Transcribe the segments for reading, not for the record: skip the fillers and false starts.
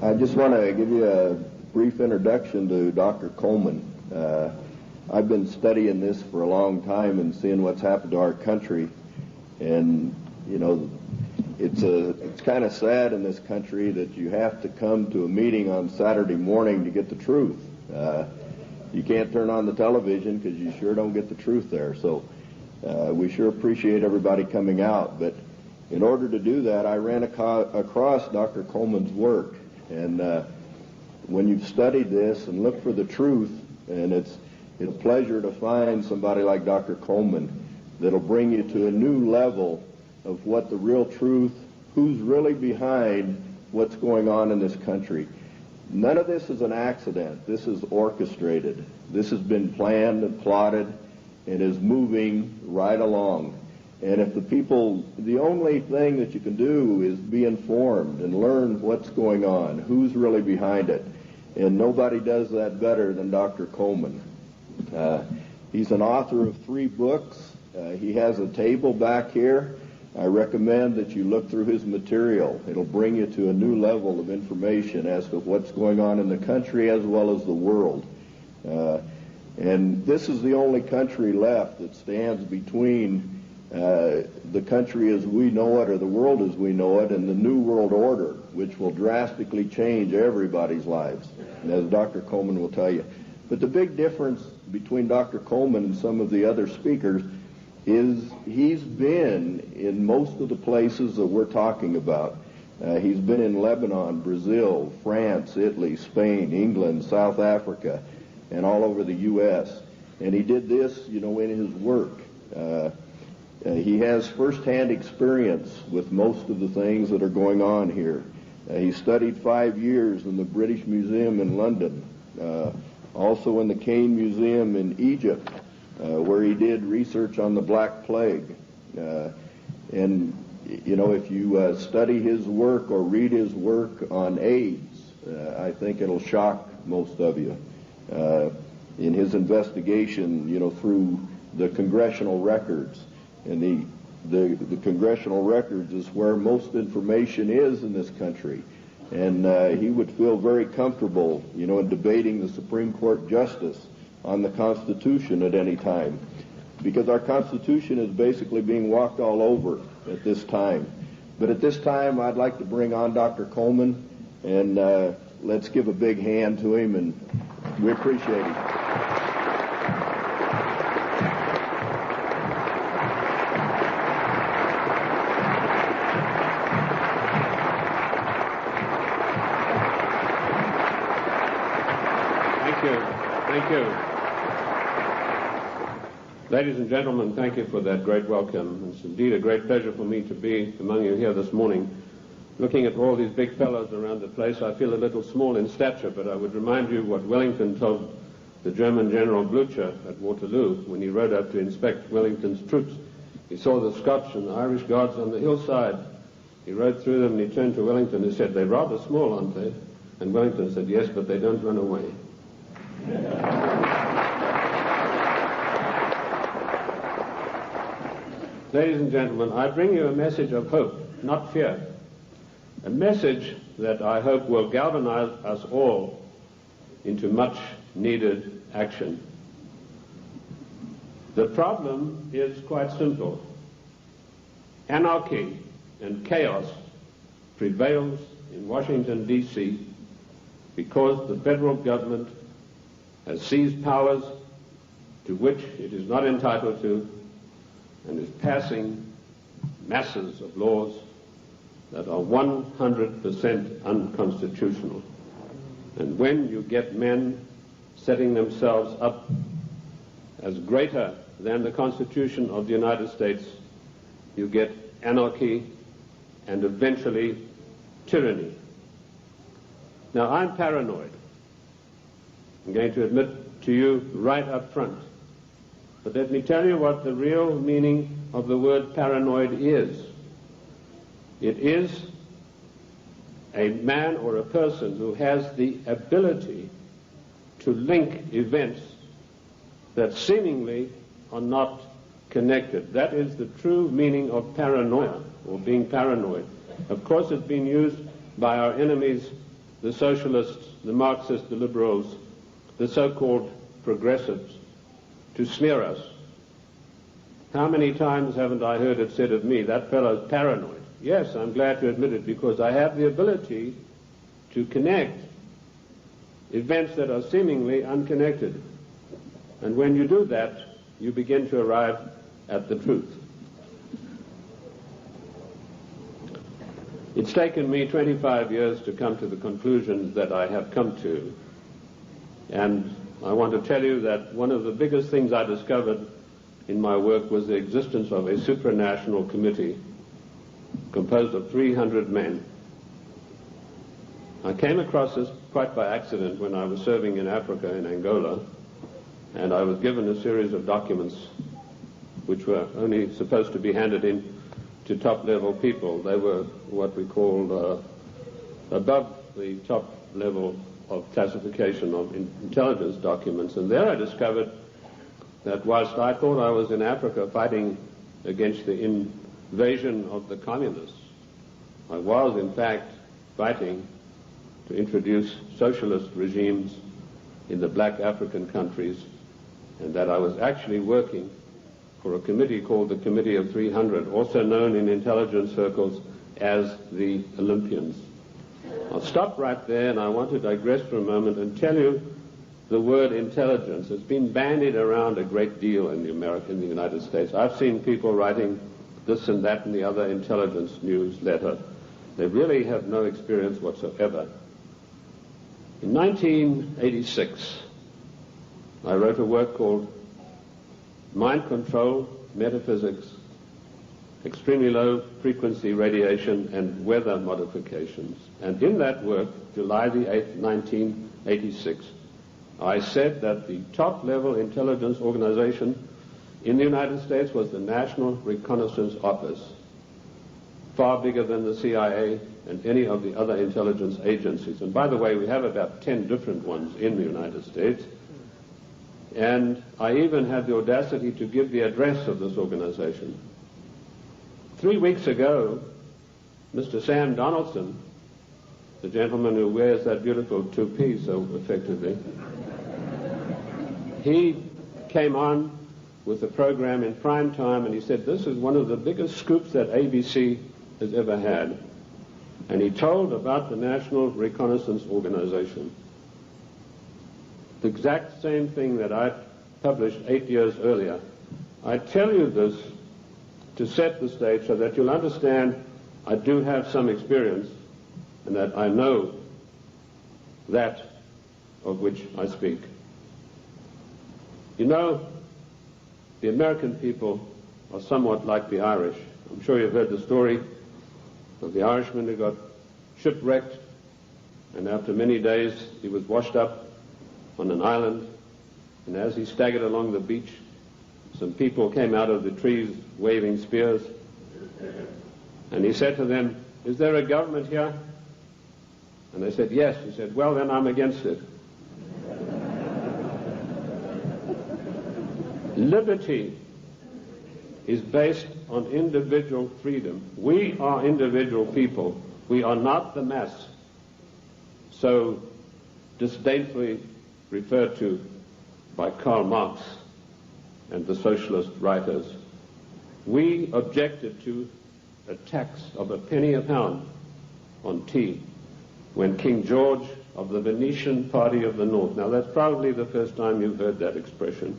I just want to give you a brief introduction to Dr. Coleman. I've been studying this for a long time and seeing what's happened to our country, and you know, it's kind of sad in this country that you have to come to a meeting on Saturday morning to get the truth. You can't turn on the television because you sure don't get the truth there. So we sure appreciate everybody coming out. But in order to do that, I ran across Dr. Coleman's work. And when you've studied this and looked for the truth, and it's a pleasure to find somebody like Dr. Coleman that'll bring you to a new level of what the real truth, who's really behind what's going on in this country. None of this is an accident. This is orchestrated. This has been planned and plotted and is moving right along. And if the only thing that you can do is be informed and learn what's going on, who's really behind it. And nobody does that better than Dr. Coleman. He's an author of 3 books. He has a table back here. I recommend that you look through his material. It'll bring you to a new level of information as to what's going on in the country as well as the world. And this is the only country left that stands between the country as we know it, or the world as we know it, and the New World Order, which will drastically change everybody's lives, and as Dr. Coleman will tell you. But the big difference between Dr. Coleman and some of the other speakers is he's been in most of the places that we're talking about. He's been in Lebanon, Brazil, France, Italy, Spain, England, South Africa, and all over the U.S. And he did this, you know, in his work. He has first-hand experience with most of the things that are going on here. He studied 5 years in the British Museum in London, also in the Cain Museum in Egypt, where he did research on the Black Plague. And, you know, if you study his work or read his work on AIDS, I think it'll shock most of you. In his investigation, you know, through the congressional records. And the congressional records is where most information is in this country. And he would feel very comfortable, you know, in debating the Supreme Court justice on the Constitution at any time, because our Constitution is basically being walked all over at this time. But at this time, I'd like to bring on Dr. Coleman, and let's give a big hand to him, and we appreciate him. Thank you. Ladies and gentlemen, thank you for that great welcome. It's indeed a great pleasure for me to be among you here this morning. Looking at all these big fellows around the place, I feel a little small in stature, but I would remind you what Wellington told the German General Blücher at Waterloo when he rode up to inspect Wellington's troops. He saw the Scotch and the Irish Guards on the hillside. He rode through them and he turned to Wellington and said, "They're rather small, aren't they?" And Wellington said, "Yes, but they don't run away." Ladies and gentlemen, I bring you a message of hope, not fear. A message that I hope will galvanize us all into much needed action. The problem is quite simple. Anarchy and chaos prevails in Washington, D.C. because the federal government has seized powers to which it is not entitled to and is passing masses of laws that are 100% unconstitutional. And when you get men setting themselves up as greater than the Constitution of the United States, you get anarchy and eventually tyranny. Now, I'm paranoid. I'm going to admit to you right up front. But let me tell you what the real meaning of the word paranoid is. It is a man or a person who has the ability to link events that seemingly are not connected. That is the true meaning of paranoia, or being paranoid. Of course, it's been used by our enemies, the socialists, the Marxists, the liberals, the so-called progressives, to smear us. How many times haven't I heard it said of me, that fellow's paranoid? Yes, I'm glad to admit it, because I have the ability to connect events that are seemingly unconnected. And when you do that, you begin to arrive at the truth. It's taken me 25 years to come to the conclusions that I have come to. And I want to tell you that one of the biggest things I discovered in my work was the existence of a supranational committee composed of 300 men. I came across this quite by accident when I was serving in Africa, in Angola, and I was given a series of documents which were only supposed to be handed in to top-level people. They were what we called above the top level of classification of intelligence documents. And there I discovered that whilst I thought I was in Africa fighting against the invasion of the communists, I was in fact fighting to introduce socialist regimes in the black African countries, and that I was actually working for a committee called the Committee of 300, also known in intelligence circles as the Olympians. I'll stop right there, and I want to digress for a moment and tell you the word intelligence has been bandied around a great deal in the United States. I've seen people writing this and that and the other intelligence newsletter. They really have no experience whatsoever. In 1986, I wrote a work called Mind Control, Metaphysics, Extremely Low Frequency Radiation, and Weather Modifications. And in that work, July the 8th, 1986, I said that the top-level intelligence organization in the United States was the National Reconnaissance Office, far bigger than the CIA and any of the other intelligence agencies. And by the way, we have about 10 different ones in the United States. And I even had the audacity to give the address of this organization. 3 weeks ago, Mr. Sam Donaldson, the gentleman who wears that beautiful toupee so effectively, he came on with a program in prime time, and he said, this is one of the biggest scoops that ABC has ever had. And he told about the National Reconnaissance Organization. The exact same thing that I published 8 years earlier. I tell you this to set the stage so that you'll understand I do have some experience and that I know that of which I speak. You know, the American people are somewhat like the Irish. I'm sure you've heard the story of the Irishman who got shipwrecked, and after many days he was washed up on an island, and as he staggered along the beach, some people came out of the trees waving spears, and he said to them, is there a government here? And they said, yes. He said, well, then I'm against it. Liberty is based on individual freedom. We are individual people. We are not the mass, so disdainfully referred to by Karl Marx and the socialist writers. We objected to a tax of a penny a pound on tea when King George of the Venetian Party of the North, now that's probably the first time you've heard that expression.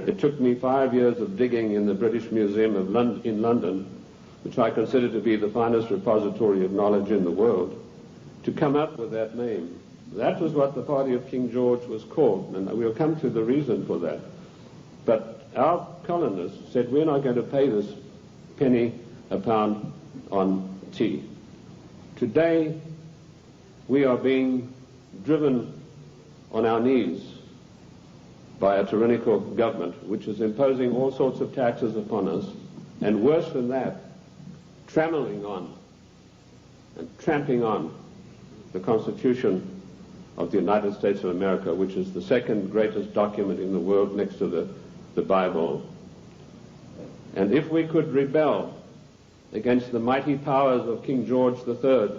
It took me 5 years of digging in the British Museum in London, which I consider to be the finest repository of knowledge in the world, to come up with that name. That was what the party of King George was called, and we'll come to the reason for that. But our colonists said, we're not going to pay this penny a pound on tea. Today, we are being driven on our knees by a tyrannical government, which is imposing all sorts of taxes upon us, and worse than that, trammeling on and tramping on the Constitution of the United States of America, which is the second greatest document in the world next to the Bible. And if we could rebel against the mighty powers of King George III,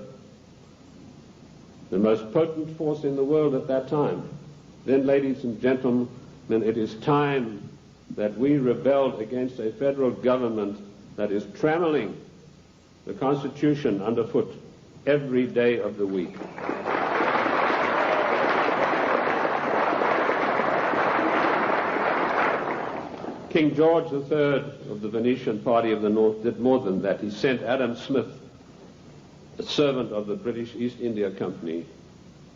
the most potent force in the world at that time. Then, ladies and gentlemen, it is time that we rebelled against a federal government that is trammeling the Constitution underfoot every day of the week. King George III of the Venetian Party of the North did more than that. He sent Adam Smith, a servant of the British East India Company,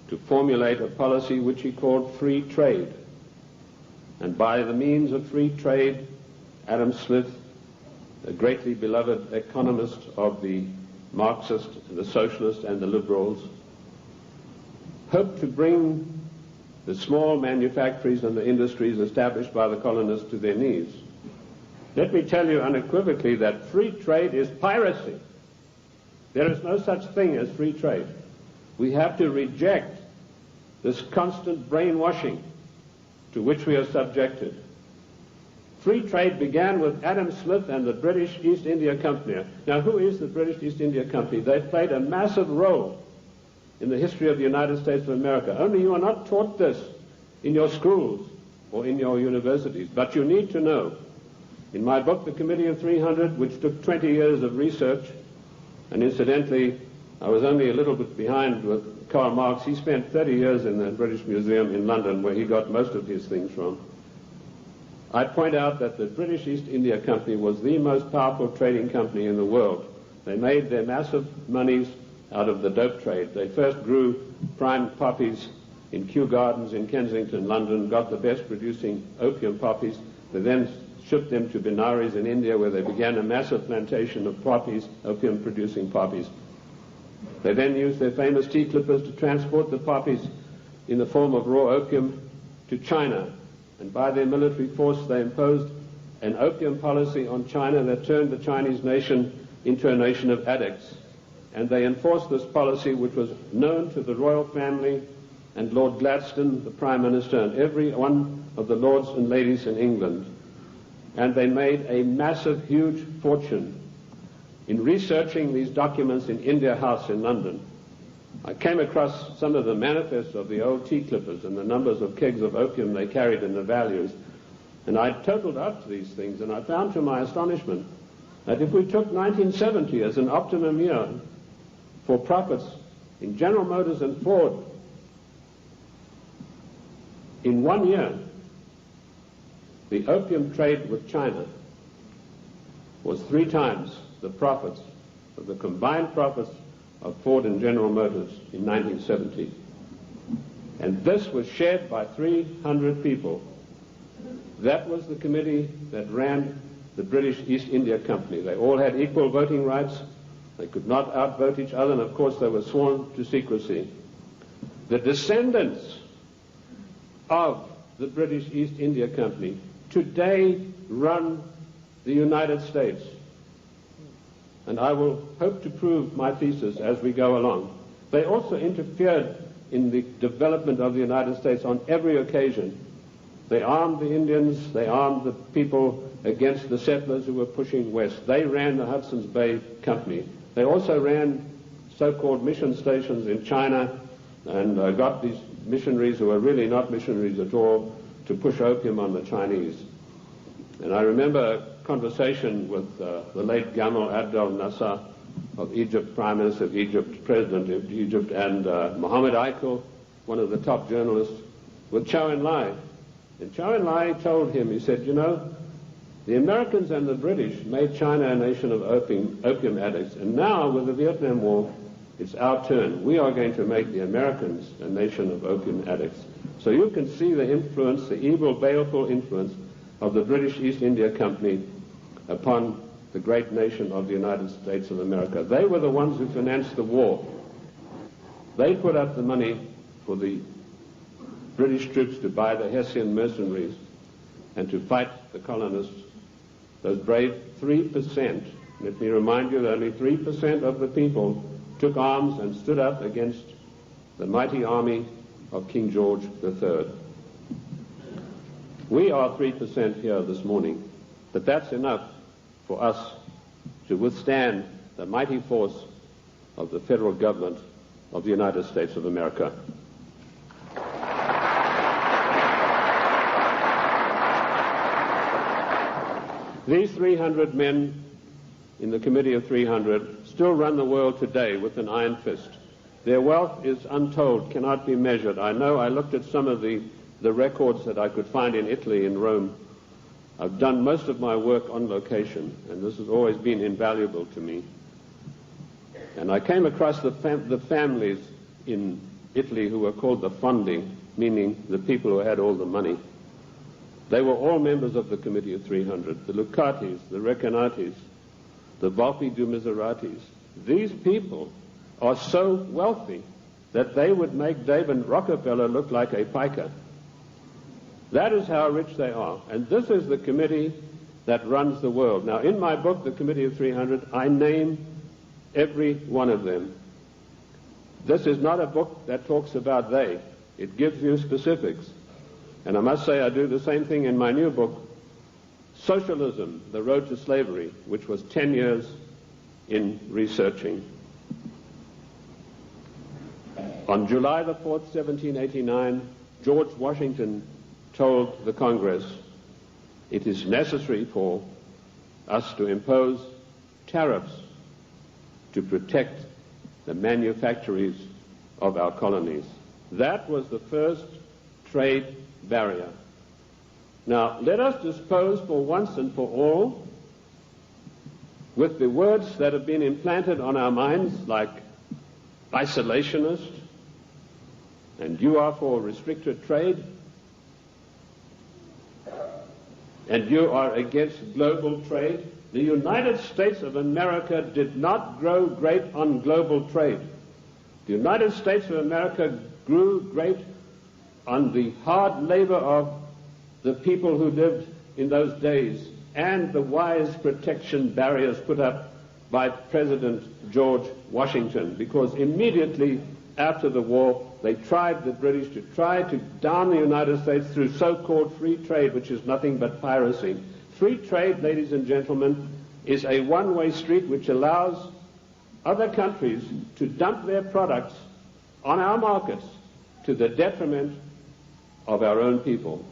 to formulate a policy which he called free trade. And by the means of free trade, Adam Smith, a greatly beloved economist of the Marxist, the socialist, and the liberals, hoped to bring the small manufactories and the industries established by the colonists to their knees. Let me tell you unequivocally that free trade is piracy. There is no such thing as free trade. We have to reject this constant brainwashing to which we are subjected. Free trade began with Adam Smith and the British East India Company. Now, who is the British East India Company? They played a massive role in the history of the United States of America. Only you are not taught this in your schools or in your universities, but you need to know. In my book, The Committee of 300, which took 20 years of research, and incidentally, I was only a little bit behind with Karl Marx. He spent 30 years in the British Museum in London, where he got most of his things from. I point out that the British East India Company was the most powerful trading company in the world. They made their massive monies out of the dope trade. They first grew prime poppies in Kew Gardens in Kensington, London, got the best producing opium poppies. They then shipped them to Benares in India, where they began a massive plantation of poppies, opium-producing poppies. They then used their famous tea clippers to transport the poppies in the form of raw opium to China. And by their military force, they imposed an opium policy on China that turned the Chinese nation into a nation of addicts. And they enforced this policy, which was known to the royal family and Lord Gladstone, the Prime Minister, and every one of the lords and ladies in England. And they made a massive, huge fortune. In researching these documents in India House in London, I came across some of the manifests of the old tea clippers and the numbers of kegs of opium they carried and the values. And I totaled up these things, and I found to my astonishment that if we took 1970 as an optimum year for profits in General Motors and Ford, in 1 year, the opium trade with China was 3 times the profits of the combined profits of Ford and General Motors in 1970. And this was shared by 300 people. That was the committee that ran the British East India Company. They all had equal voting rights. They could not outvote each other, and of course they were sworn to secrecy. The descendants of the British East India Company today run the United States. And I will hope to prove my thesis as we go along. They also interfered in the development of the United States on every occasion. They armed the Indians, they armed the people against the settlers who were pushing west. They ran the Hudson's Bay Company. They also ran so-called mission stations in China and got these missionaries who were really not missionaries at all to push opium on the Chinese. And I remember a conversation with the late Gamal Abdel Nasser of Egypt, Prime Minister of Egypt, President of Egypt, and Mohammed Aikel, one of the top journalists, with Zhou Enlai. And Zhou Enlai told him, he said, you know, the Americans and the British made China a nation of opium addicts, and now with the Vietnam War, it's our turn. We are going to make the Americans a nation of opium addicts. So you can see the influence, the evil, baleful influence of the British East India Company upon the great nation of the United States of America. They were the ones who financed the war. They put up the money for the British troops to buy the Hessian mercenaries and to fight the colonists. Those brave 3%, let me remind you that only 3% of the people took arms and stood up against the mighty army of King George III. We are 3% here this morning, but that's enough for us to withstand the mighty force of the federal government of the United States of America. These 300 men in the Committee of 300 still run the world today with an iron fist. Their wealth is untold, cannot be measured. I know I looked at some of the records that I could find in Italy, in Rome. I've done most of my work on location, and this has always been invaluable to me. And I came across the families in Italy who were called the Fondi, meaning the people who had all the money. They were all members of the Committee of 300, the Lucatis, the Recanatis, the Volpi du Miseratis. These people are so wealthy that they would make David Rockefeller look like a piker. That is how rich they are. And this is the committee that runs the world. Now, in my book, The Committee of 300, I name every one of them. This is not a book that talks about they. It gives you specifics. And I must say I do the same thing in my new book, Socialism, The Road to Slavery, which was 10 years in researching. On July the 4th, 1789, George Washington told the Congress, it is necessary for us to impose tariffs to protect the manufactories of our colonies. That was the first trade barrier. Now, let us dispose for once and for all with the words that have been implanted on our minds, like isolationist, and you are for restricted trade, and you are against global trade. The United States of America did not grow great on global trade. The United States of America grew great on the hard labor of the people who lived in those days and the wise protection barriers put up by President George Washington, because immediately after the war the British to try to down the United States through so-called free trade, which is nothing but piracy. Free trade, ladies and gentlemen, is a one-way street which allows other countries to dump their products on our markets to the detriment of our own people.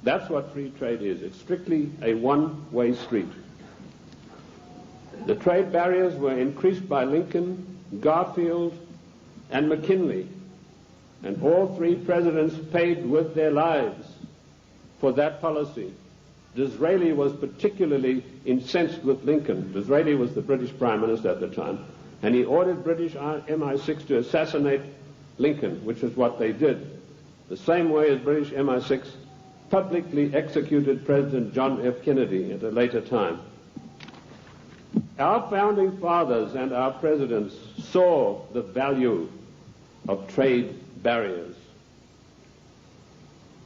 That's what free trade is. It's strictly a one-way street. The trade barriers were increased by Lincoln, Garfield, and McKinley, and all three presidents paid with their lives for that policy. Disraeli was particularly incensed with Lincoln. Disraeli was the British Prime Minister at the time, and he ordered British MI6 to assassinate Lincoln, which is what they did, the same way as British MI6 publicly executed President John F. Kennedy at a later time. Our founding fathers and our presidents saw the value of trade barriers.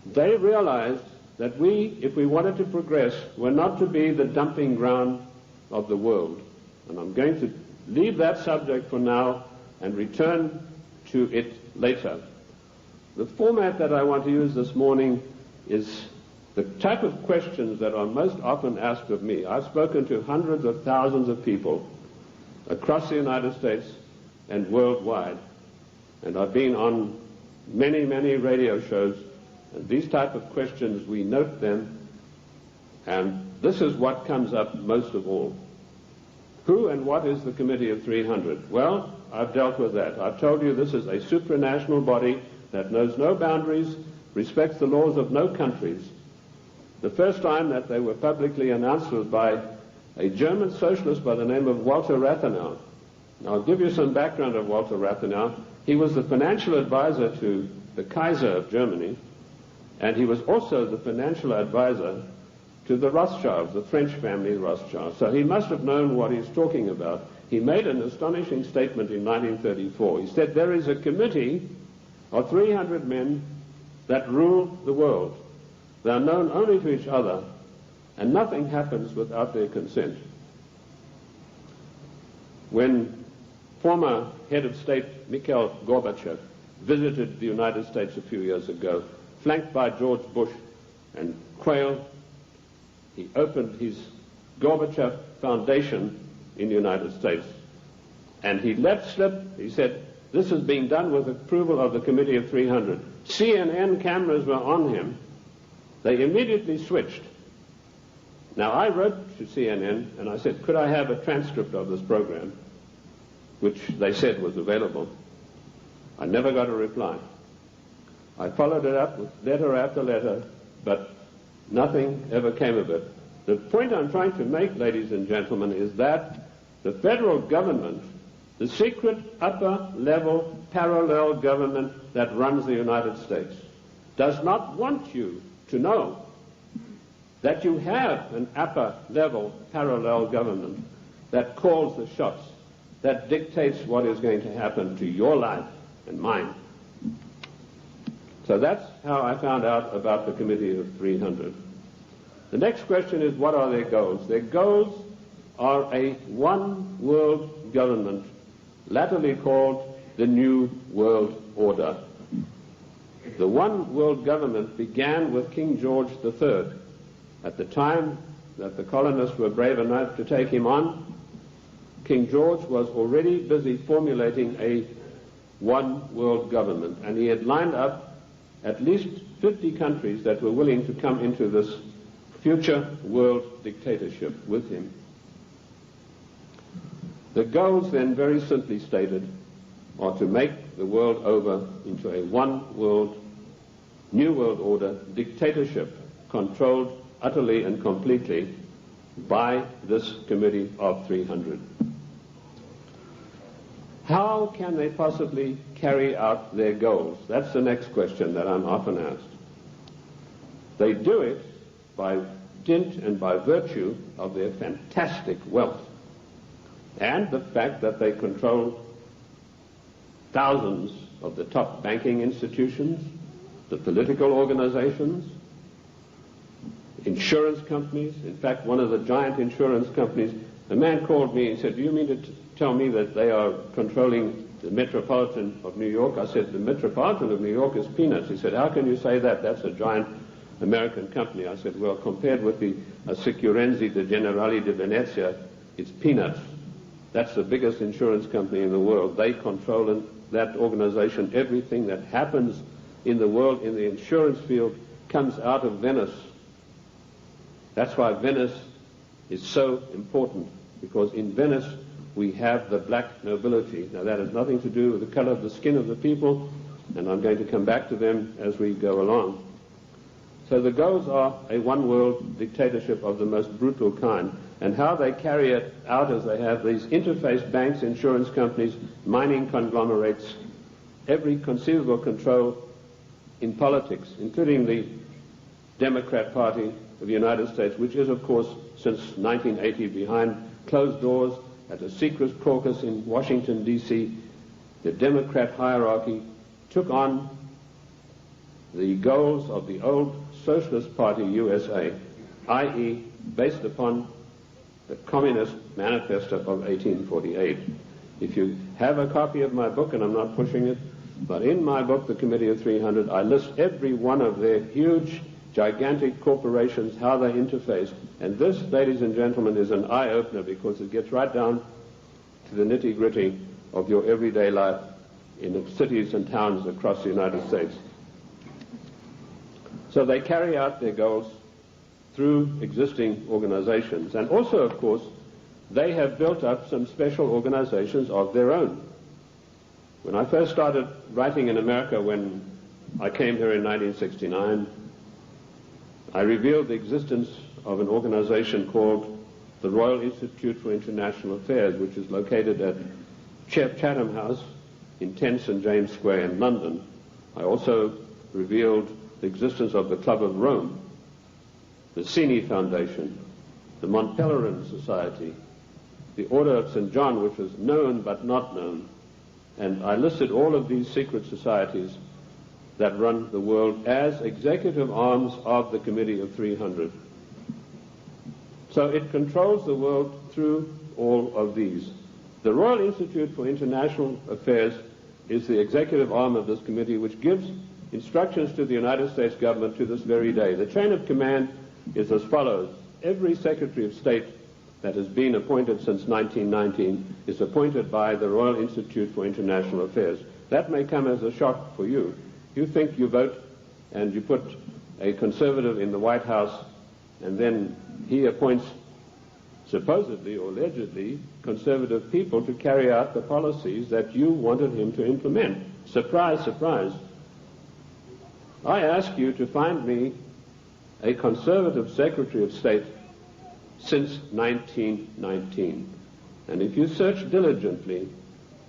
They realized that we, if we wanted to progress, were not to be the dumping ground of the world. And I'm going to leave that subject for now and return to it later. The format that I want to use this morning is the type of questions that are most often asked of me. I've spoken to hundreds of thousands of people across the United States and worldwide, and I've been on many, many radio shows, and these type of questions, we note them, and this is what comes up most of all. Who and what is the Committee of 300? Well, I've dealt with that. I've told you this is a supranational body that knows no boundaries, respects the laws of no countries. The first time that they were publicly announced was by a German socialist by the name of Walter Rathenau. Now, I'll give you some background of Walter Rathenau. He was the financial advisor to the Kaiser of Germany, and he was also the financial advisor to the Rothschilds, the French family Rothschild. So he must have known what he's talking about. He made an astonishing statement in 1934. He said, there is a committee of 300 men that rule the world. They are known only to each other, and nothing happens without their consent. When former head of state Mikhail Gorbachev visited the United States a few years ago, flanked by George Bush and Quayle, he opened his Gorbachev Foundation in the United States. And he let slip, he said, this is being done with approval of the Committee of 300. CNN cameras were on him. They immediately switched. Now, I wrote to CNN and I said, could I have a transcript of this program, which they said was available. I never got a reply. I followed it up with letter after letter, but nothing ever came of it. The point I'm trying to make, ladies and gentlemen, is that the federal government, the secret upper-level parallel government that runs the United States, does not want you to know that you have an upper-level parallel government that calls the shots, that dictates what is going to happen to your life and mine. So that's how I found out about the Committee of 300. The next question is, what are their goals? Their goals are a one-world government, latterly called the New World Order. The one-world government began with King George III. At the time that the colonists were brave enough to take him on, King George was already busy formulating a one-world government, and he had lined up at least 50 countries that were willing to come into this future world dictatorship with him. The goals then, very simply stated, are to make the world over into a one-world, new world order dictatorship controlled utterly and completely by this Committee of 300. How can they possibly carry out their goals? That's the next question that I'm often asked. They do it by dint and by virtue of their fantastic wealth and the fact that they control thousands of the top banking institutions, the political organizations, insurance companies. In fact, one of the giant insurance companies, a man called me and said, do you mean to tell me that they are controlling the Metropolitan of New York? I said, the Metropolitan of New York is peanuts. He said, how can you say that? That's a giant American company. I said, well, compared with the Assicurenzi de Generali de Venezia, it's peanuts. That's the biggest insurance company in the world. They control in that organization everything that happens in the world in the insurance field comes out of Venice. That's why Venice is so important, because in Venice we have the black nobility. Now that has nothing to do with the color of the skin of the people, and I'm going to come back to them as we go along. So the goals are a one-world dictatorship of the most brutal kind, and how they carry it out is they have these interface banks, insurance companies, mining conglomerates, every conceivable control in politics, including the Democrat Party of the United States, which is, of course, since 1980 behind closed doors at a secret caucus in Washington, D.C. The Democrat hierarchy took on the goals of the old Socialist Party USA, i.e. based upon the Communist Manifesto of 1848. If you have a copy of my book, and I'm not pushing it, but in my book, The Committee of 300, I list every one of their huge, gigantic corporations, how they interface. And this, ladies and gentlemen, is an eye-opener, because it gets right down to the nitty-gritty of your everyday life in the cities and towns across the United States. So they carry out their goals through existing organizations. And also, of course, they have built up some special organizations of their own. When I first started writing in America, when I came here in 1969, I revealed the existence of an organization called the Royal Institute for International Affairs, which is located at Chatham House in 10 St. James Square in London. I also revealed the existence of the Club of Rome, the Cini Foundation, the Mont Pelerin Society, the Order of St. John, which was known but not known. And I listed all of these secret societies that run the world as executive arms of the Committee of 300. So it controls the world through all of these. The Royal Institute for International Affairs is the executive arm of this committee, which gives instructions to the United States government to this very day. The chain of command is as follows. Every Secretary of State that has been appointed since 1919 is appointed by the Royal Institute for International Affairs. That may come as a shock for you. You think you vote and you put a conservative in the White House, and then he appoints supposedly or allegedly conservative people to carry out the policies that you wanted him to implement. Surprise, surprise. I ask you to find me a conservative Secretary of State since 1919. And if you search diligently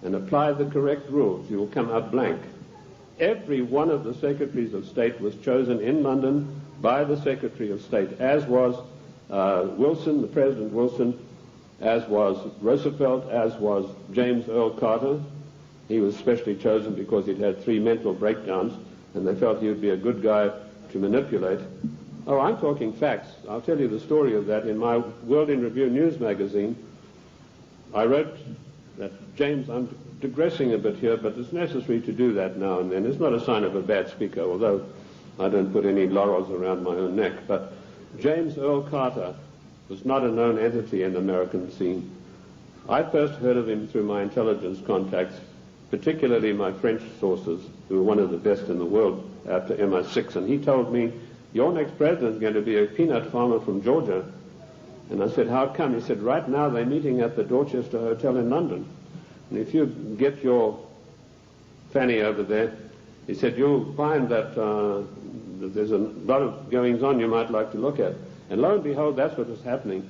and apply the correct rules, you will come out blank. Every one of the Secretaries of State was chosen in London by the Secretary of State, as was Wilson, the President Wilson, as was Roosevelt, as was James Earl Carter. He was specially chosen because he'd had 3 mental breakdowns, and they felt he would be a good guy to manipulate. Oh, I'm talking facts. I'll tell you the story of that. In my World in Review news magazine, I wrote that, James, I'm digressing a bit here, but it's necessary to do that now and then. It's not a sign of a bad speaker, although I don't put any laurels around my own neck. But James Earl Carter was not a known entity in the American scene. I first heard of him through my intelligence contacts, particularly my French sources, who were one of the best in the world after MI6, and he told me, your next president is going to be a peanut farmer from Georgia. And I said, how come? He said, right now they're meeting at the Dorchester Hotel in London. And if you get your Fanny over there, he said, you'll find that there's a lot of goings-on you might like to look at. And lo and behold, that's what was happening.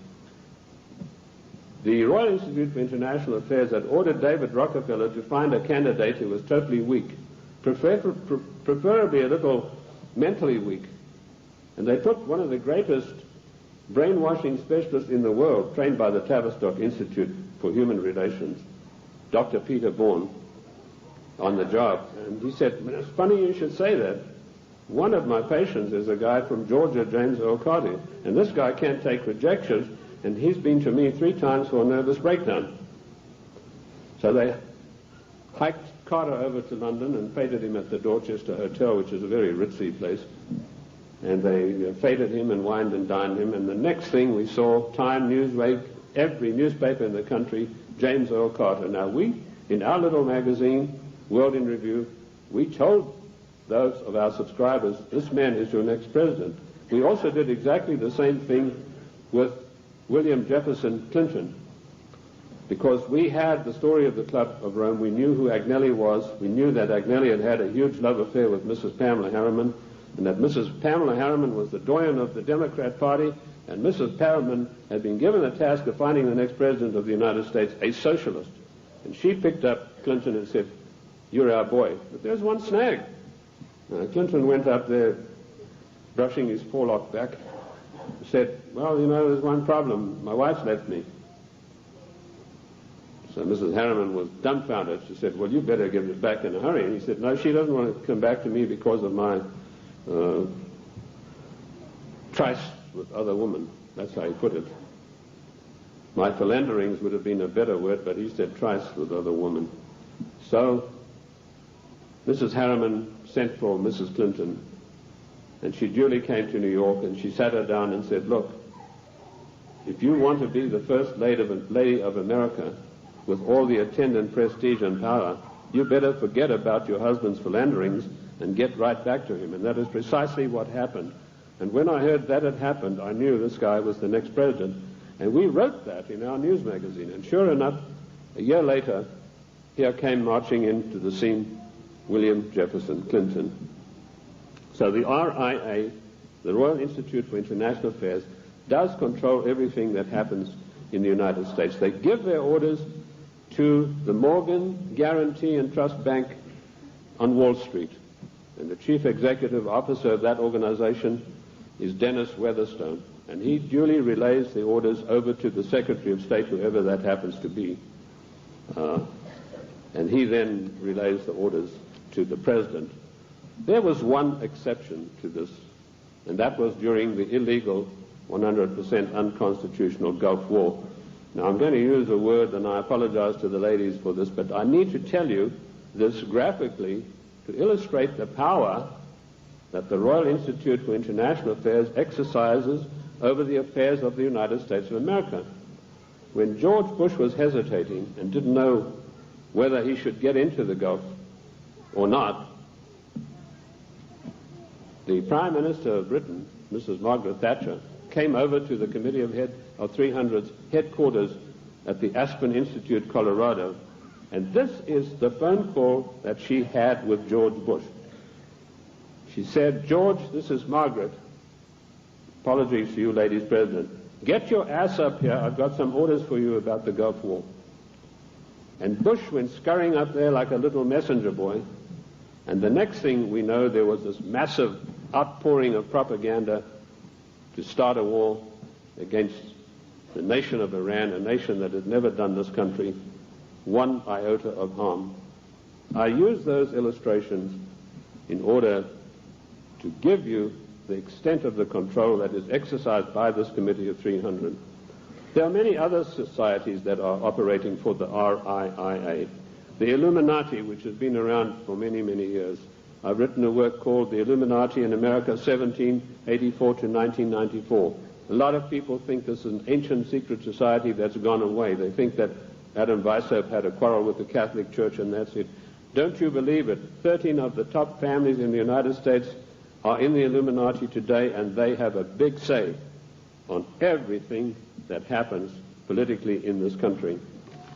The Royal Institute for International Affairs had ordered David Rockefeller to find a candidate who was totally weak, preferably a little mentally weak. And they put one of the greatest brainwashing specialists in the world, trained by the Tavistock Institute for Human Relations, Dr. Peter Bourne, on the job. And he said, it's funny you should say that. One of my patients is a guy from Georgia, James Earl Carter, and this guy can't take rejection, and he's been to me 3 times for a nervous breakdown. So they hiked Carter over to London and feted him at the Dorchester Hotel, which is a very ritzy place. And they feted him and wined and dined him, and the next thing we saw, Time, Newsweek, every newspaper in the country, James Earl Carter. Now we, in our little magazine, World in Review, we told those of our subscribers, this man is your next president. We also did exactly the same thing with William Jefferson Clinton, because we had the story of the Club of Rome. We knew who Agnelli was. We knew that Agnelli had had a huge love affair with Mrs. Pamela Harriman, and that Mrs. Pamela Harriman was the doyen of the Democrat Party, and Mrs. Harriman had been given the task of finding the next president of the United States, a socialist. And she picked up Clinton and said, you're our boy. But there's one snag. Clinton went up there, brushing his forelock back, said, well, you know, there's one problem. My wife's left me. So Mrs. Harriman was dumbfounded. She said, well, you better give it back in a hurry. And he said, no, she doesn't want to come back to me because of my tryst with other women. That's how he put it. My philanderings would have been a better word, but he said tryst with other women. So Mrs. Harriman sent for Mrs. Clinton, and she duly came to New York, and she sat her down and said, look, if you want to be the first lady of America with all the attendant prestige and power, you better forget about your husband's philanderings and get right back to him. And that is precisely what happened. And when I heard that had happened, I knew this guy was the next president. And we wrote that in our news magazine. And sure enough, a year later, here came marching into the scene William Jefferson Clinton. So the RIA, the Royal Institute for International Affairs, does control everything that happens in the United States. They give their orders to the Morgan Guarantee and Trust Bank on Wall Street. And the chief executive officer of that organization is Dennis Weatherstone. And he duly relays the orders over to the Secretary of State, whoever that happens to be. And he then relays the orders to the President. There was one exception to this, and that was during the illegal, 100% unconstitutional Gulf War. Now, I'm going to use a word, and I apologize to the ladies for this, but I need to tell you this graphically to illustrate the power that the Royal Institute for International Affairs exercises over the affairs of the United States of America. when George Bush was hesitating and didn't know whether he should get into the Gulf or not, the Prime Minister of Britain, Mrs. Margaret Thatcher, came over to the Committee of 300's headquarters at the Aspen Institute, Colorado, and this is the phone call that she had with George Bush. She said, "George, this is Margaret. Apologies to you, ladies president. Get your ass up here. I've got some orders for you about the Gulf War." And Bush went scurrying up there like a little messenger boy. And the next thing we know, there was this massive outpouring of propaganda to start a war against the nation of Iran, a nation that had never done this country one iota of harm. I use those illustrations in order to give you the extent of the control that is exercised by this Committee of 300. There are many other societies that are operating for the RIIA. The Illuminati, which has been around for many, many years. I've written a work called The Illuminati in America, 1784 to 1994. A lot of people think this is an ancient secret society that's gone away. They think that Adam Weishaupt had a quarrel with the Catholic Church and that's it. Don't you believe it? 13 of the top families in the United States are in the Illuminati today, and they have a big say on everything that happens politically in this country.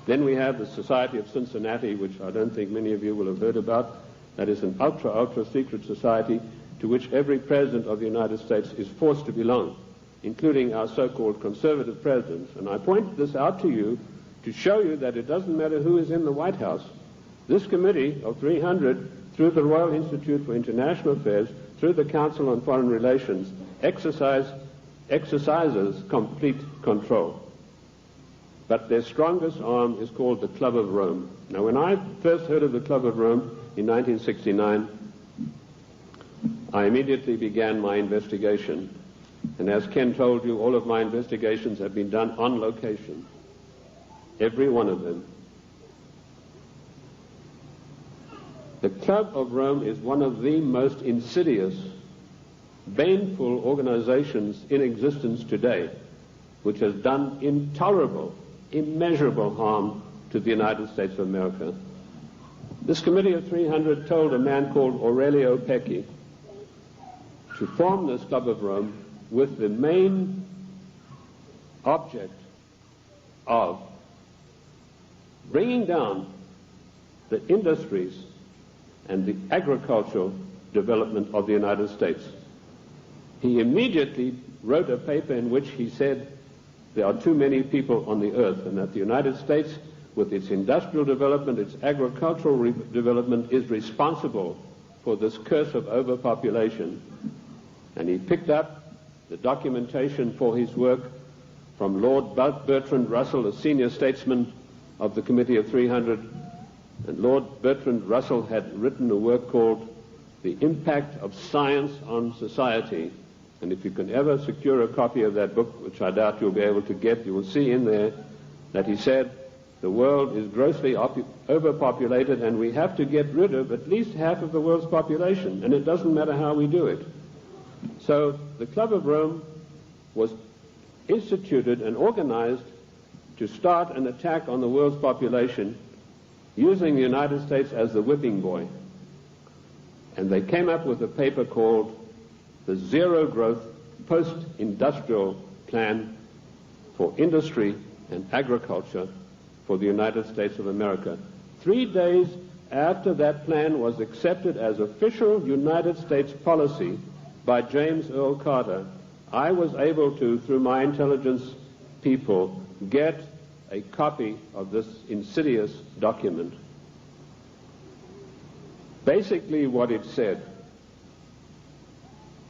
Then we have the Society of Cincinnati, which I don't think many of you will have heard about. That is an ultra secret society to which every president of the United States is forced to belong, including our so-called conservative presidents. And I point this out to you to show you that it doesn't matter who is in the White House. This Committee of 300, through the Royal Institute for International Affairs, through the Council on Foreign Relations, exercises complete control. But their strongest arm is called the Club of Rome. Now, when I first heard of the Club of Rome in 1969, I immediately began my investigation. And as Ken told you, all of my investigations have been done on location. Every one of them. The Club of Rome is one of the most insidious, baneful organizations in existence today, which has done intolerable, immeasurable harm to the United States of America. This Committee of 300 told a man called Aurelio Pecci to form this Club of Rome with the main object of bringing down the industries and the agricultural development of the United States. He immediately wrote a paper in which he said there are too many people on the earth and that the United States, with its industrial development, its agricultural development, is responsible for this curse of overpopulation. And he picked up the documentation for his work from Lord Bertrand Russell, a senior statesman of the Committee of 300. And Lord Bertrand Russell had written a work called The Impact of Science on Society. And if you can ever secure a copy of that book, which I doubt you'll be able to get, you will see in there that he said the world is grossly overpopulated and we have to get rid of at least half of the world's population, and it doesn't matter how we do it. So the Club of Rome was instituted and organized to start an attack on the world's population using the United States as the whipping boy. And they came up with a paper called the Zero Growth Post-Industrial Plan for Industry and Agriculture for the United States of America. 3 days after that plan was accepted as official United States policy by James Earl Carter, I was able to, through my intelligence people, get a copy of this insidious document. Basically what it said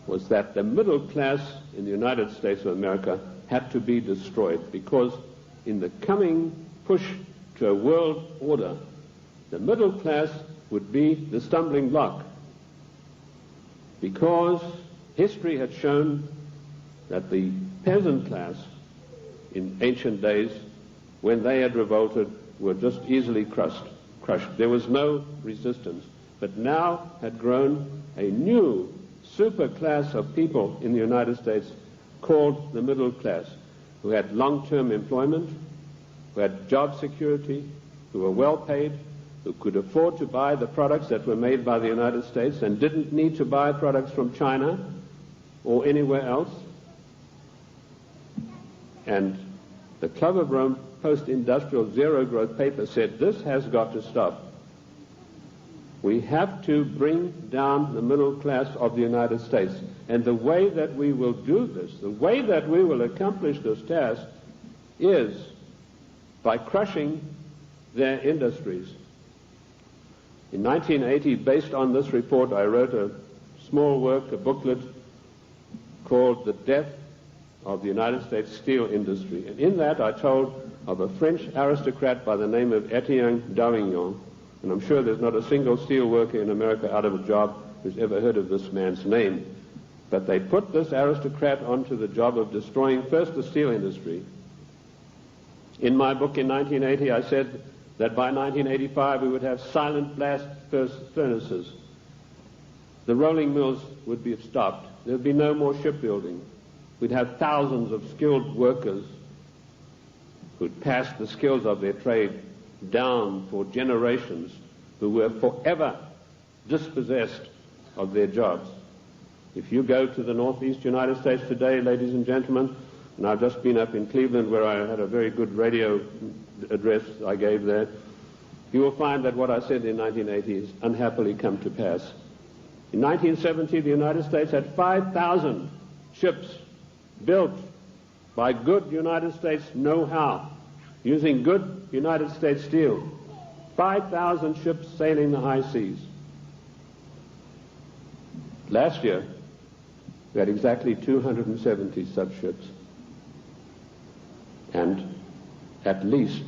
was that the middle class in the United States of America had to be destroyed because in the coming push to a world order, the middle class would be the stumbling block because history had shown that the peasant class in ancient days, when they had revolted, were just easily crushed. There was no resistance. But now had grown a new super class of people in the United States called the middle class, who had long-term employment, who had job security, who were well paid, who could afford to buy the products that were made by the United States and didn't need to buy products from China or anywhere else. And the Club of Rome post-industrial zero-growth paper said this has got to stop. We have to bring down the middle class of the United States. And the way that we will do this, the way that we will accomplish this task is by crushing their industries. In 1980, based on this report, I wrote a small work, a booklet called The Death of the United States Steel Industry. And in that I told of a French aristocrat by the name of Etienne d'Avignon. And I'm sure there's not a single steel worker in America out of a job who's ever heard of this man's name. But they put this aristocrat onto the job of destroying first the steel industry. In my book in 1980, I said that by 1985 we would have silent blast furnaces. The rolling mills would be stopped. There would be no more shipbuilding. We'd have thousands of skilled workers who'd passed the skills of their trade down for generations, who were forever dispossessed of their jobs. If you go to the northeast United States today, ladies and gentlemen, and I've just been up in Cleveland where I had a very good radio address I gave there, you will find that what I said in 1980 has unhappily come to pass. In 1970, the United States had 5,000 ships built by good United States know-how, using good United States steel. 5,000 ships sailing the high seas. Last year, we had exactly 270 such ships, and at least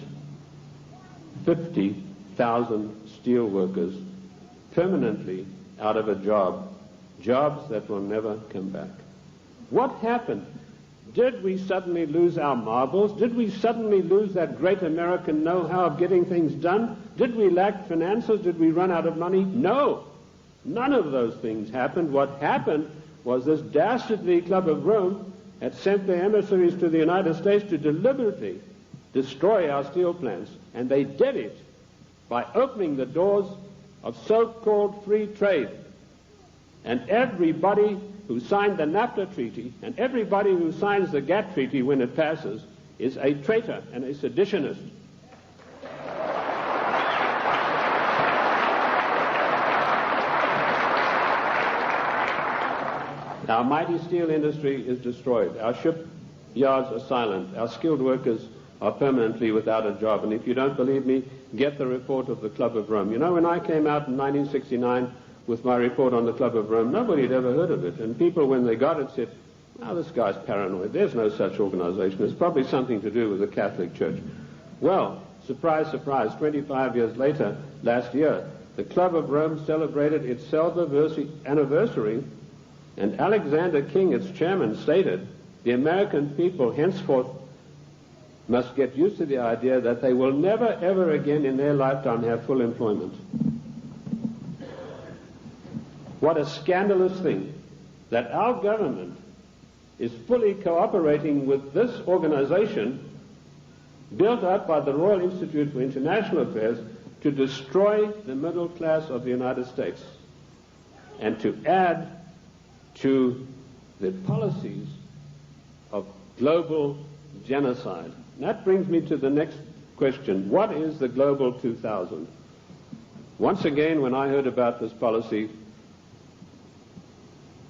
50,000 steel workers permanently out of a job, jobs that will never come back. What happened? Did we suddenly lose our marbles? Did we suddenly lose that great American know-how of getting things done? Did we lack finances? Did we run out of money? No. None of those things happened. What happened was this dastardly Club of Rome had sent their emissaries to the United States to deliberately destroy our steel plants. And they did it by opening the doors of so-called free trade. And everybody who signed the NAFTA treaty and everybody who signs the GATT treaty when it passes is a traitor and a seditionist. Our mighty steel industry is destroyed. Our shipyards are silent. Our skilled workers are permanently without a job. And if you don't believe me, get the report of the Club of Rome. You know, when I came out in 1969 with my report on the Club of Rome, nobody had ever heard of it. And people, when they got it, said, "Oh, this guy's paranoid. There's no such organization. It's probably something to do with the Catholic Church." Well, surprise, surprise, 25 years later, last year, the Club of Rome celebrated its anniversary, and Alexander King, its chairman, stated, the American people henceforth must get used to the idea that they will never, ever again in their lifetime have full employment. What a scandalous thing that our government is fully cooperating with this organization built up by the Royal Institute for International Affairs to destroy the middle class of the United States and to add to the policies of global genocide. And that brings me to the next question. What is the Global 2000? Once again, when I heard about this policy,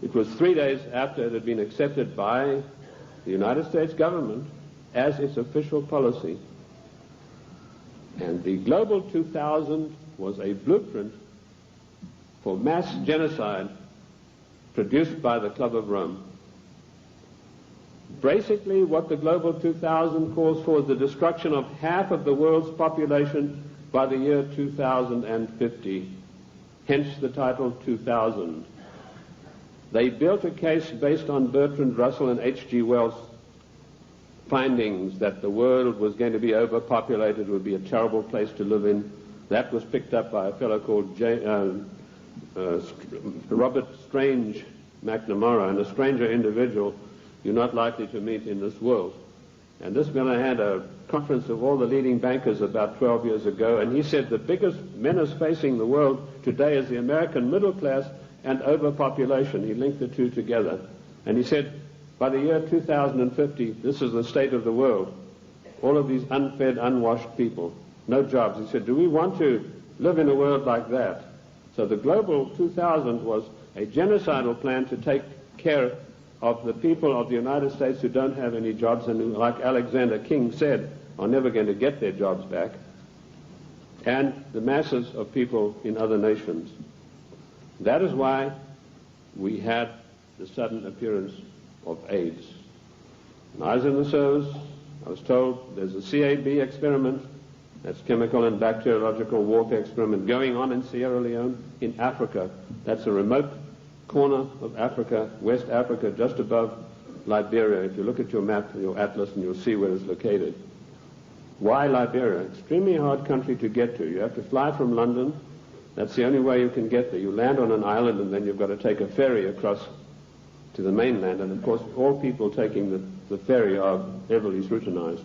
it was 3 days after it had been accepted by the United States government as its official policy. And the Global 2000 was a blueprint for mass genocide produced by the Club of Rome. Basically, what the Global 2000 calls for is the destruction of half of the world's population by the year 2050, hence the title 2000. They built a case based on Bertrand Russell and H.G. Wells' findings that the world was going to be overpopulated, would be a terrible place to live in. That was picked up by a fellow called Robert Strange McNamara, and a stranger individual you're not likely to meet in this world. And this man had a conference of all the leading bankers about 12 years ago, and he said the biggest menace facing the world today is the American middle class and overpopulation. He linked the two together. And he said, by the year 2050, this is the state of the world. All of these unfed, unwashed people, no jobs. He said, do we want to live in a world like that? So the Global 2000 was a genocidal plan to take care of the people of the United States who don't have any jobs and who, like Alexander King said, are never going to get their jobs back, and the masses of people in other nations. That is why we had the sudden appearance of AIDS. When I was in the service, I was told there's a CAB experiment, that's chemical and bacteriological warfare experiment, going on in Sierra Leone, in Africa. That's a remote corner of Africa, West Africa, just above Liberia. If you look at your map, your atlas, and you'll see where it's located. Why Liberia? Extremely hard country to get to. You have to fly from London. That's the only way you can get there. You land on an island, and then you've got to take a ferry across to the mainland. And of course, all people taking the ferry are heavily scrutinized.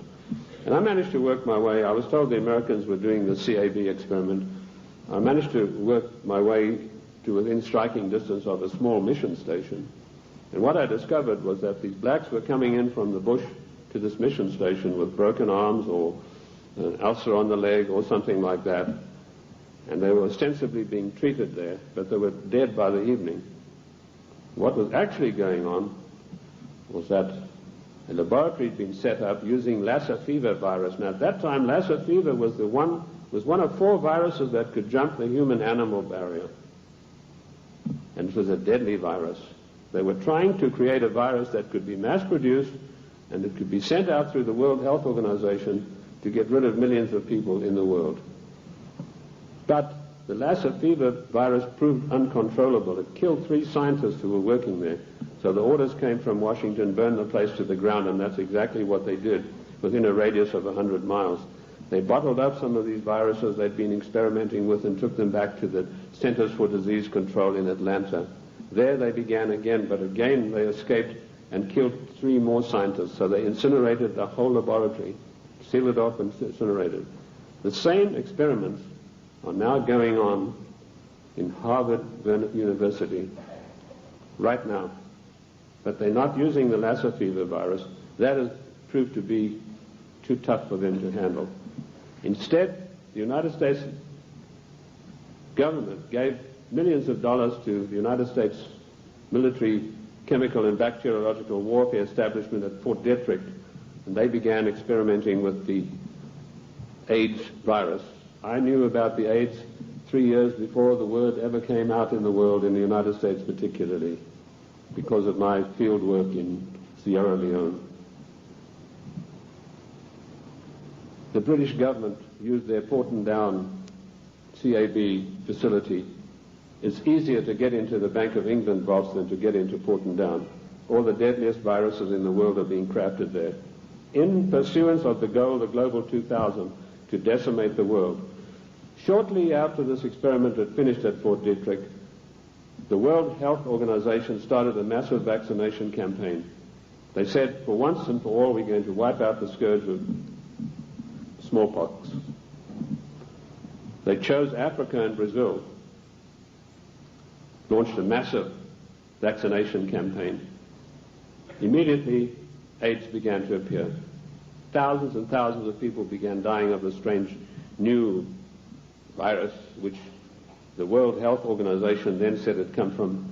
And I managed to work my way. I was told the Americans were doing the CAB experiment. I managed to work my way to within striking distance of a small mission station. And what I discovered was that these blacks were coming in from the bush to this mission station with broken arms or an ulcer on the leg or something like that. And they were ostensibly being treated there, but they were dead by the evening. What was actually going on was that a laboratory had been set up using Lassa fever virus. Now, at that time, Lassa fever was one of 4 viruses that could jump the human-animal barrier. And it was a deadly virus. They were trying to create a virus that could be mass-produced and it could be sent out through the World Health Organization to get rid of millions of people in the world. But the Lassa fever virus proved uncontrollable. It killed 3 scientists who were working there. So the orders came from Washington, burn the place to the ground, and that's exactly what they did within a radius of 100 miles. They bottled up some of these viruses they'd been experimenting with and took them back to the Centers for Disease Control in Atlanta. There they began again, but again they escaped and killed 3 more scientists. So they incinerated the whole laboratory, sealed it off and incinerated. The same experiments are now going on in Harvard University right now. But they're not using the Lassa fever virus. That has proved to be too tough for them to handle. Instead, the United States government gave millions of dollars to the United States military chemical and bacteriological warfare establishment at Fort Detrick, and they began experimenting with the AIDS virus. I knew about the AIDS 3 years before the word ever came out in the world, in the United States particularly, because of my field work in Sierra Leone. The British government used their Porton Down CAB facility. It's easier to get into the Bank of England vaults than to get into Porton Down. All the deadliest viruses in the world are being crafted there, in pursuance of the goal, the Global 2000, to decimate the world. Shortly after this experiment had finished at Fort Detrick, the World Health Organization started a massive vaccination campaign. They said, for once and for all, we're going to wipe out the scourge of smallpox. They chose Africa and Brazil, launched a massive vaccination campaign. Immediately, AIDS began to appear. Thousands and thousands of people began dying of the strange new virus, which the World Health Organization then said had come from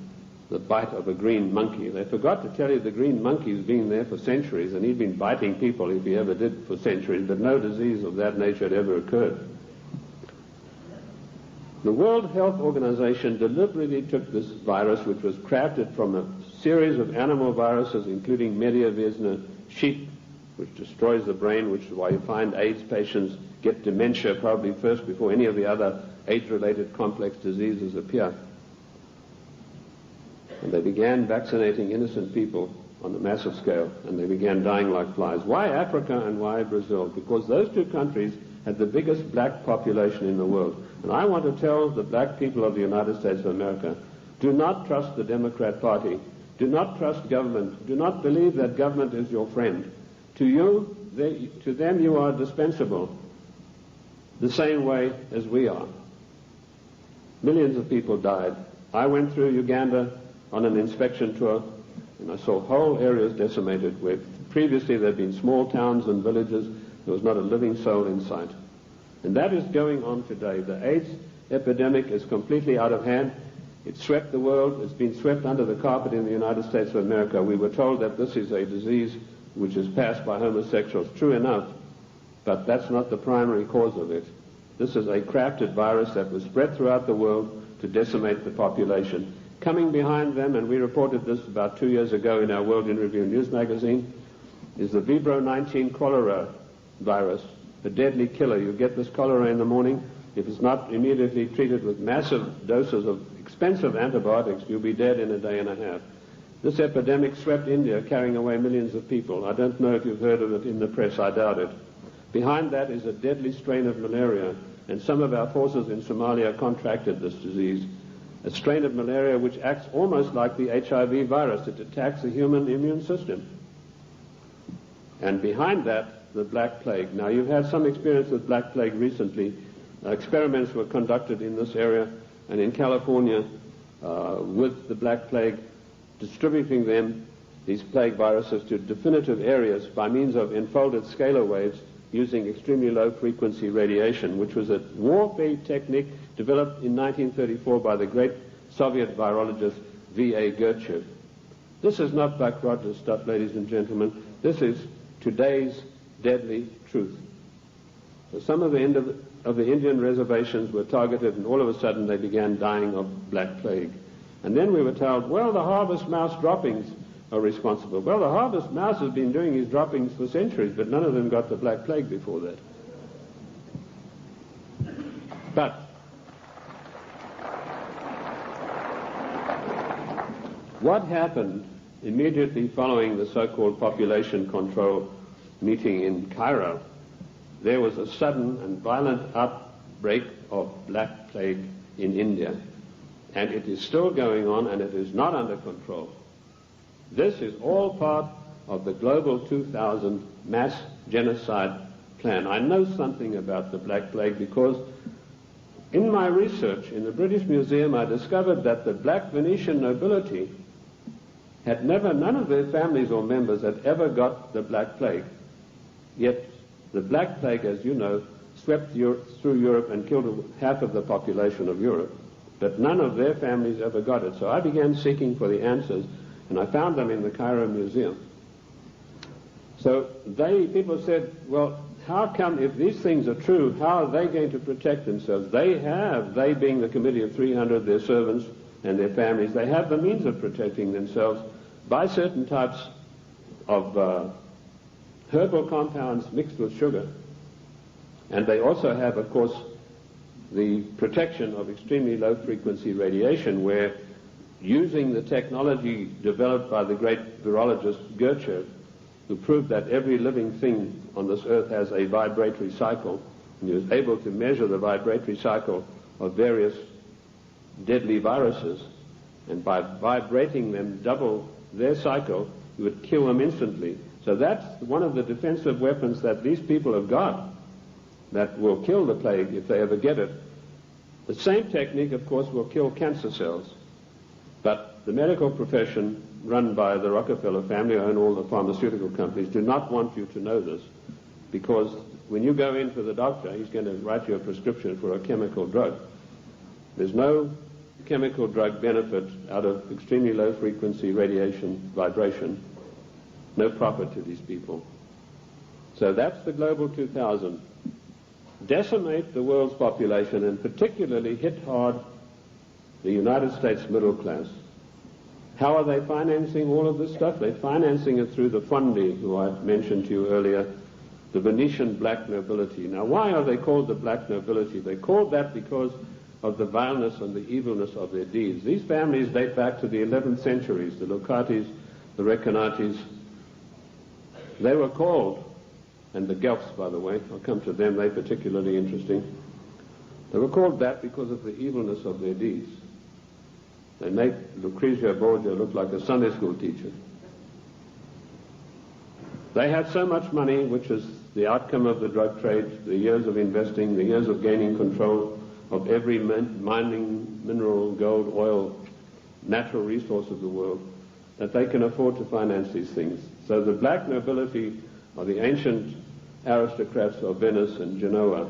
the bite of a green monkey. They forgot to tell you the green monkey's been there for centuries, and he'd been biting people if he ever did for centuries, but no disease of that nature had ever occurred. The World Health Organization deliberately took this virus, which was crafted from a series of animal viruses, including Mediavirus sheep, which destroys the brain, which is why you find AIDS patients get dementia probably first before any of the other AIDS-related complex diseases appear. And they began vaccinating innocent people on a massive scale, and they began dying like flies. Why Africa and why Brazil? Because those 2 countries had the biggest black population in the world. And I want to tell the black people of the United States of America, do not trust the Democrat Party. Do not trust government. Do not believe that government is your friend. To you, to them you are dispensable, the same way as we are. Millions of people died. I went through Uganda on an inspection tour, and I saw whole areas decimated where previously there had been small towns and villages. There was not a living soul in sight. And that is going on today. The AIDS epidemic is completely out of hand. It swept the world. It's been swept under the carpet in the United States of America. We were told that this is a disease which is passed by homosexuals. True enough, but that's not the primary cause of it. This is a crafted virus that was spread throughout the world to decimate the population. Coming behind them, and we reported this about 2 years ago in our World in Review news magazine, is the Vibro 19 cholera virus, a deadly killer. You get this cholera in the morning. If it's not immediately treated with massive doses of expensive antibiotics, you'll be dead in a day and a half. This epidemic swept India, carrying away millions of people. I don't know if you've heard of it in the press. I doubt it. Behind that is a deadly strain of malaria, and some of our forces in Somalia contracted this disease, a strain of malaria which acts almost like the HIV virus. It attacks the human immune system. And behind that, the Black Plague. Now, you've had some experience with Black Plague recently. Experiments were conducted in this area and in California with the Black Plague, distributing them, these plague viruses, to definitive areas by means of enfolded scalar waves using extremely low frequency radiation, which was a warfare technique developed in 1934 by the great Soviet virologist V.A. Gertchev. This is not Buck Rogers stuff, ladies and gentlemen. This is today's deadly truth. So some of the Indian reservations were targeted, and all of a sudden they began dying of Black Plague. And then we were told, well, the harvest mouse droppings are responsible. Well, the harvest mouse has been doing his droppings for centuries, but none of them got the Black Plague before that. But what happened immediately following the so-called population control meeting in Cairo? There was a sudden and violent outbreak of Black Plague in India, and it is still going on, and it is not under control. This is all part of the Global 2000 mass genocide plan. I know something about the Black Plague because in my research in the British Museum I discovered that the black Venetian nobility had none of their families or members had ever got the Black Plague. Yet the Black Plague, as you know, swept through Europe and killed half of the population of Europe. But none of their families ever got it. So I began seeking for the answers, and I found them in the Cairo Museum. So people said, well, how come, if these things are true, how are they going to protect themselves? They being the Committee of 300, their servants and their families, they have the means of protecting themselves by certain types of herbal compounds mixed with sugar. And they also have, of course, the protection of extremely low-frequency radiation, where using the technology developed by the great virologist Gertchev, who proved that every living thing on this earth has a vibratory cycle, and he was able to measure the vibratory cycle of various deadly viruses, and by vibrating them double their cycle, he would kill them instantly. So that's one of the defensive weapons that these people have got that will kill the plague if they ever get it. The same technique, of course, will kill cancer cells. But the medical profession, run by the Rockefeller family, who own all the pharmaceutical companies, do not want you to know this, because when you go in for the doctor, he's going to write you a prescription for a chemical drug. There's no chemical drug benefit out of extremely low-frequency radiation vibration. No profit to these people. So that's the Global 2000. Decimate the world's population, and particularly hit hard the United States middle class. How are they financing all of this stuff? They're financing it through the Fondi, who I mentioned to you earlier, the Venetian black nobility. Now, why are they called the black nobility? They're called that because of the vileness and the evilness of their deeds. These families date back to the 11th centuries, the Locatis, the Recanatis. They were called, and the Guelphs, by the way, I'll come to them, they're particularly interesting. They were called that because of the evilness of their deeds. They make Lucrezia Borgia look like a Sunday school teacher. They had so much money, which is the outcome of the drug trade, the years of investing, the years of gaining control of every mining, mineral, gold, oil, natural resource of the world, that they can afford to finance these things. So the black nobility are the ancient aristocrats of Venice and Genoa,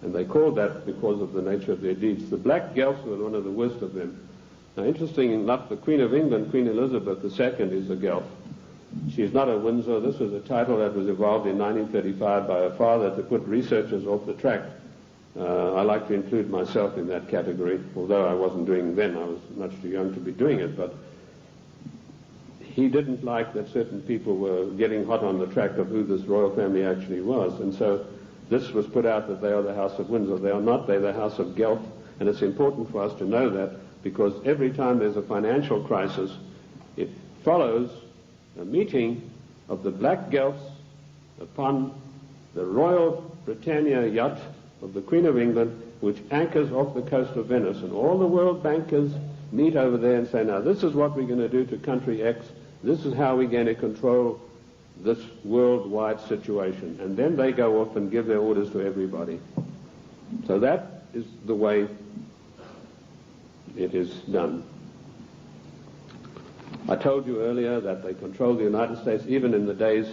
and they called that because of the nature of their deeds. The black Guelphs were one of the worst of them. Now, interesting enough, the Queen of England, Queen Elizabeth II, is a Guelph. She's not a Windsor. This was a title that was evolved in 1935 by her father to put researchers off the track. I like to include myself in that category, although I wasn't doing it then. I was much too young to be doing it, but he didn't like that certain people were getting hot on the track of who this royal family actually was, and so this was put out that they are the House of Windsor. They are not. They're the House of Guelph, and it's important for us to know that, because every time there's a financial crisis, it follows a meeting of the black Guelphs upon the Royal Britannia yacht of the Queen of England, which anchors off the coast of Venice, and all the world bankers meet over there and say, now this is what we're going to do to country X, this is how we're going to control this worldwide situation, and then they go off and give their orders to everybody. So that is the way it is done. I told you earlier that they controlled the United States. Even in the days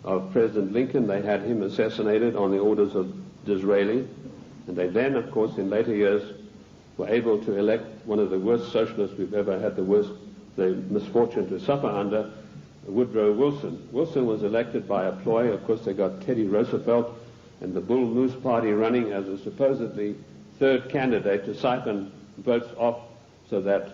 of President Lincoln, they had him assassinated on the orders of Disraeli, and they then, of course, in later years, were able to elect one of the worst socialists we've ever had the misfortune to suffer under, Woodrow Wilson. Wilson was elected by a ploy. Of course, they got Teddy Roosevelt and the Bull Moose Party running as a supposedly third candidate to siphon votes off so that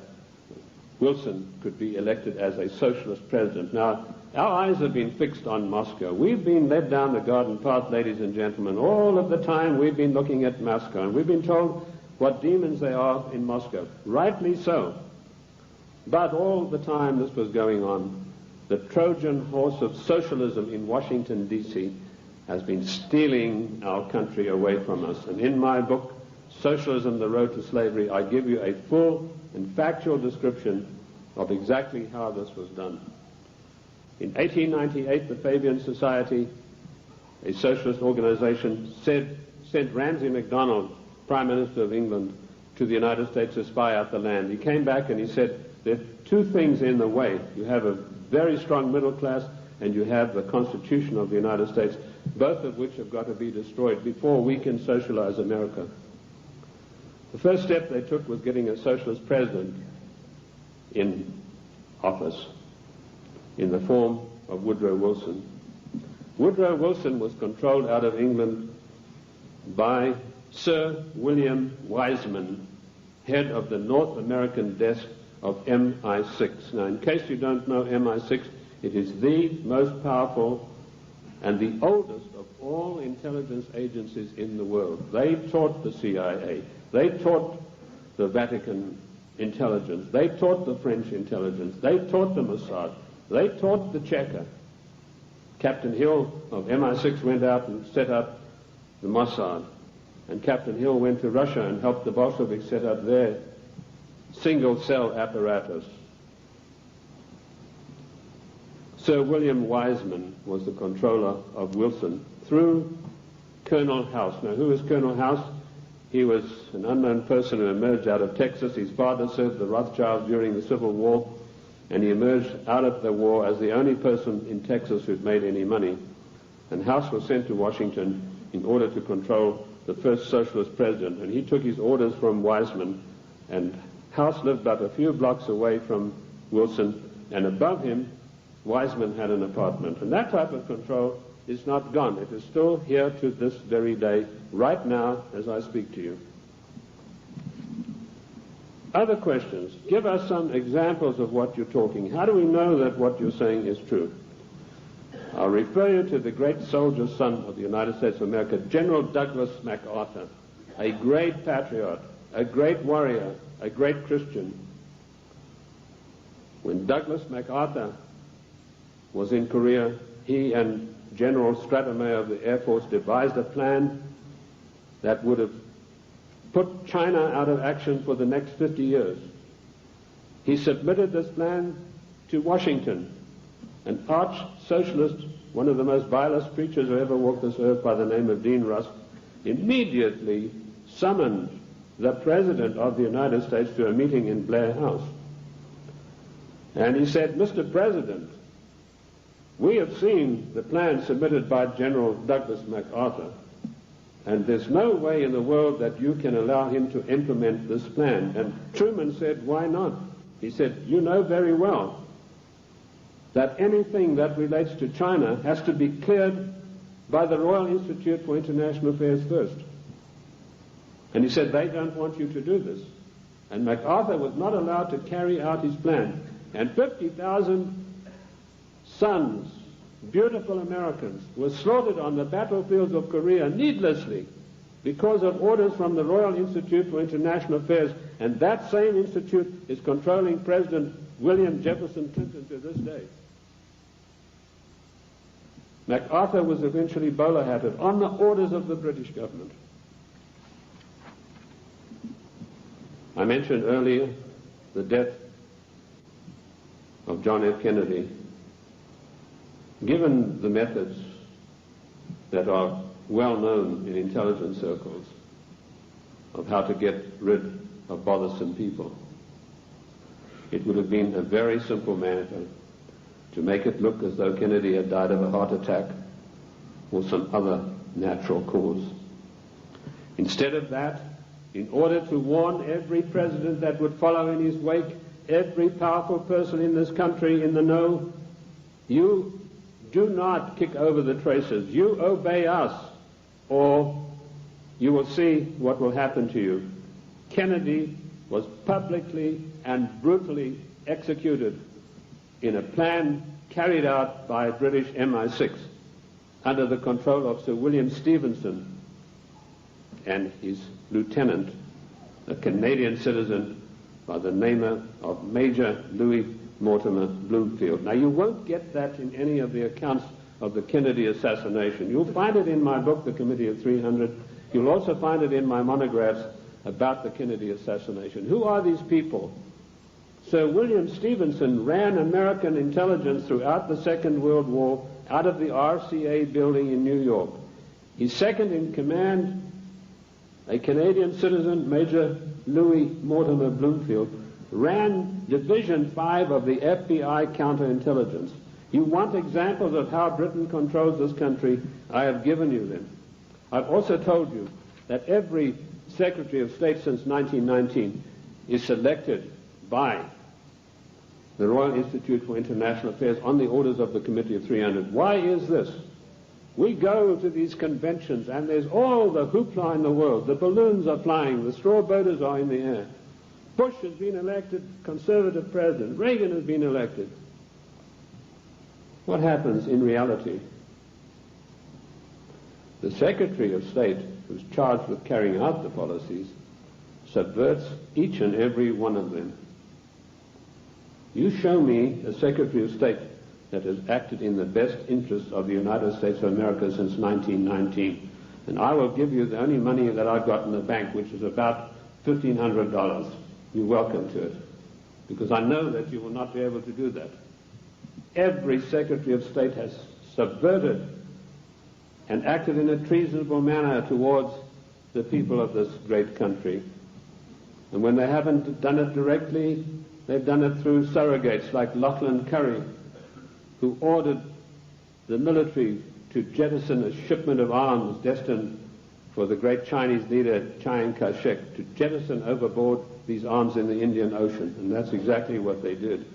Wilson could be elected as a socialist president. Now, our eyes have been fixed on Moscow. We've been led down the garden path, ladies and gentlemen. All of the time we've been looking at Moscow, and we've been told what demons they are in Moscow. Rightly so. But all the time this was going on, the Trojan horse of socialism in Washington, D.C. has been stealing our country away from us. And in my book, Socialism, The Road to Slavery, I give you a full and factual description of exactly how this was done. In 1898, the Fabian Society, a socialist organization, sent Ramsay MacDonald, Prime Minister of England, to the United States to spy out the land. He came back and he said, there are two things in the way. You have a very strong middle class, and you have the Constitution of the United States, both of which have got to be destroyed before we can socialize America. The first step they took was getting a socialist president in office in the form of Woodrow Wilson. Woodrow Wilson was controlled out of England by Sir William Wiseman, head of the North American desk of MI6. Now, in case you don't know MI6, it is the most powerful and the oldest of all intelligence agencies in the world. They taught the CIA. They taught the Vatican intelligence. They taught the French intelligence. They taught the Mossad. They taught the Cheka. Captain Hill of MI6 went out and set up the Mossad. And Captain Hill went to Russia and helped the Bolsheviks set up their single-cell apparatus. Sir William Wiseman was the controller of Wilson through Colonel House. Now, who is Colonel House? He was an unknown person who emerged out of Texas. His father served the Rothschilds during the Civil War, and he emerged out of the war as the only person in Texas who'd made any money. And House was sent to Washington in order to control the first socialist president, and he took his orders from Wiseman, and House lived but a few blocks away from Wilson, and above him, Wiseman had an apartment. And that type of control is not gone. It is still here to this very day, right now, as I speak to you. Other questions? Give us some examples of what you're talking. How do we know that what you're saying is true? I'll refer you to the great soldier son of the United States of America, General Douglas MacArthur, a great patriot, a great warrior, a great Christian. When Douglas MacArthur was in Korea, he and General Stratemeyer of the Air Force devised a plan that would have put China out of action for the next 50 years. He submitted this plan to Washington, an arch-socialist, one of the most vilest preachers who ever walked this earth by the name of Dean Rusk, immediately summoned the President of the United States to a meeting in Blair House. And he said, "Mr. President, we have seen the plan submitted by General Douglas MacArthur, and there's no way in the world that you can allow him to implement this plan." And Truman said, "Why not?" He said, "You know very well that anything that relates to China has to be cleared by the Royal Institute for International Affairs first." And he said, "They don't want you to do this." And MacArthur was not allowed to carry out his plan. And 50,000 sons, beautiful Americans, were slaughtered on the battlefields of Korea needlessly because of orders from the Royal Institute for International Affairs. And that same institute is controlling President William Jefferson Clinton to this day. MacArthur was eventually bowler-hatted on the orders of the British government. I mentioned earlier the death of John F. Kennedy. Given the methods that are well known in intelligence circles of how to get rid of bothersome people, it would have been a very simple matter to make it look as though Kennedy had died of a heart attack or some other natural cause. Instead of that, in order to warn every president that would follow in his wake, every powerful person in this country in the know, you do not kick over the traces. You obey us, or you will see what will happen to you. Kennedy was publicly and brutally executed in a plan carried out by British MI6 under the control of Sir William Stevenson and his lieutenant, a Canadian citizen by the name of Major Louis Mortimer Bloomfield. Now, you won't get that in any of the accounts of the Kennedy assassination. You'll find it in my book, The Committee of 300. You'll also find it in my monographs about the Kennedy assassination. Who are these people? Sir William Stevenson ran American intelligence throughout the Second World War out of the RCA building in New York. His second in command, a Canadian citizen, Major Louis Mortimer Bloomfield, ran Division 5 of the FBI counterintelligence. You want examples of how Britain controls this country? I have given you them. I've also told you that every Secretary of State since 1919 is selected by the Royal Institute for International Affairs on the orders of the Committee of 300. Why is this? We go to these conventions and there's all the hoopla in the world. The balloons are flying, the straw boaters are in the air. Bush has been elected conservative president. Reagan has been elected. What happens in reality? The Secretary of State, who's charged with carrying out the policies, subverts each and every one of them. You show me a Secretary of State that has acted in the best interests of the United States of America since 1919, and I will give you the only money that I've got in the bank, which is about $1,500. You're welcome to it, because I know that you will not be able to do that. Every Secretary of State has subverted and acted in a treasonable manner towards the people of this great country. And when they haven't done it directly, they've done it through surrogates like Lachlan Curry, who ordered the military to jettison a shipment of arms destined for the great Chinese leader Chiang Kai-shek, to jettison overboard these arms in the Indian Ocean. And that's exactly what they did.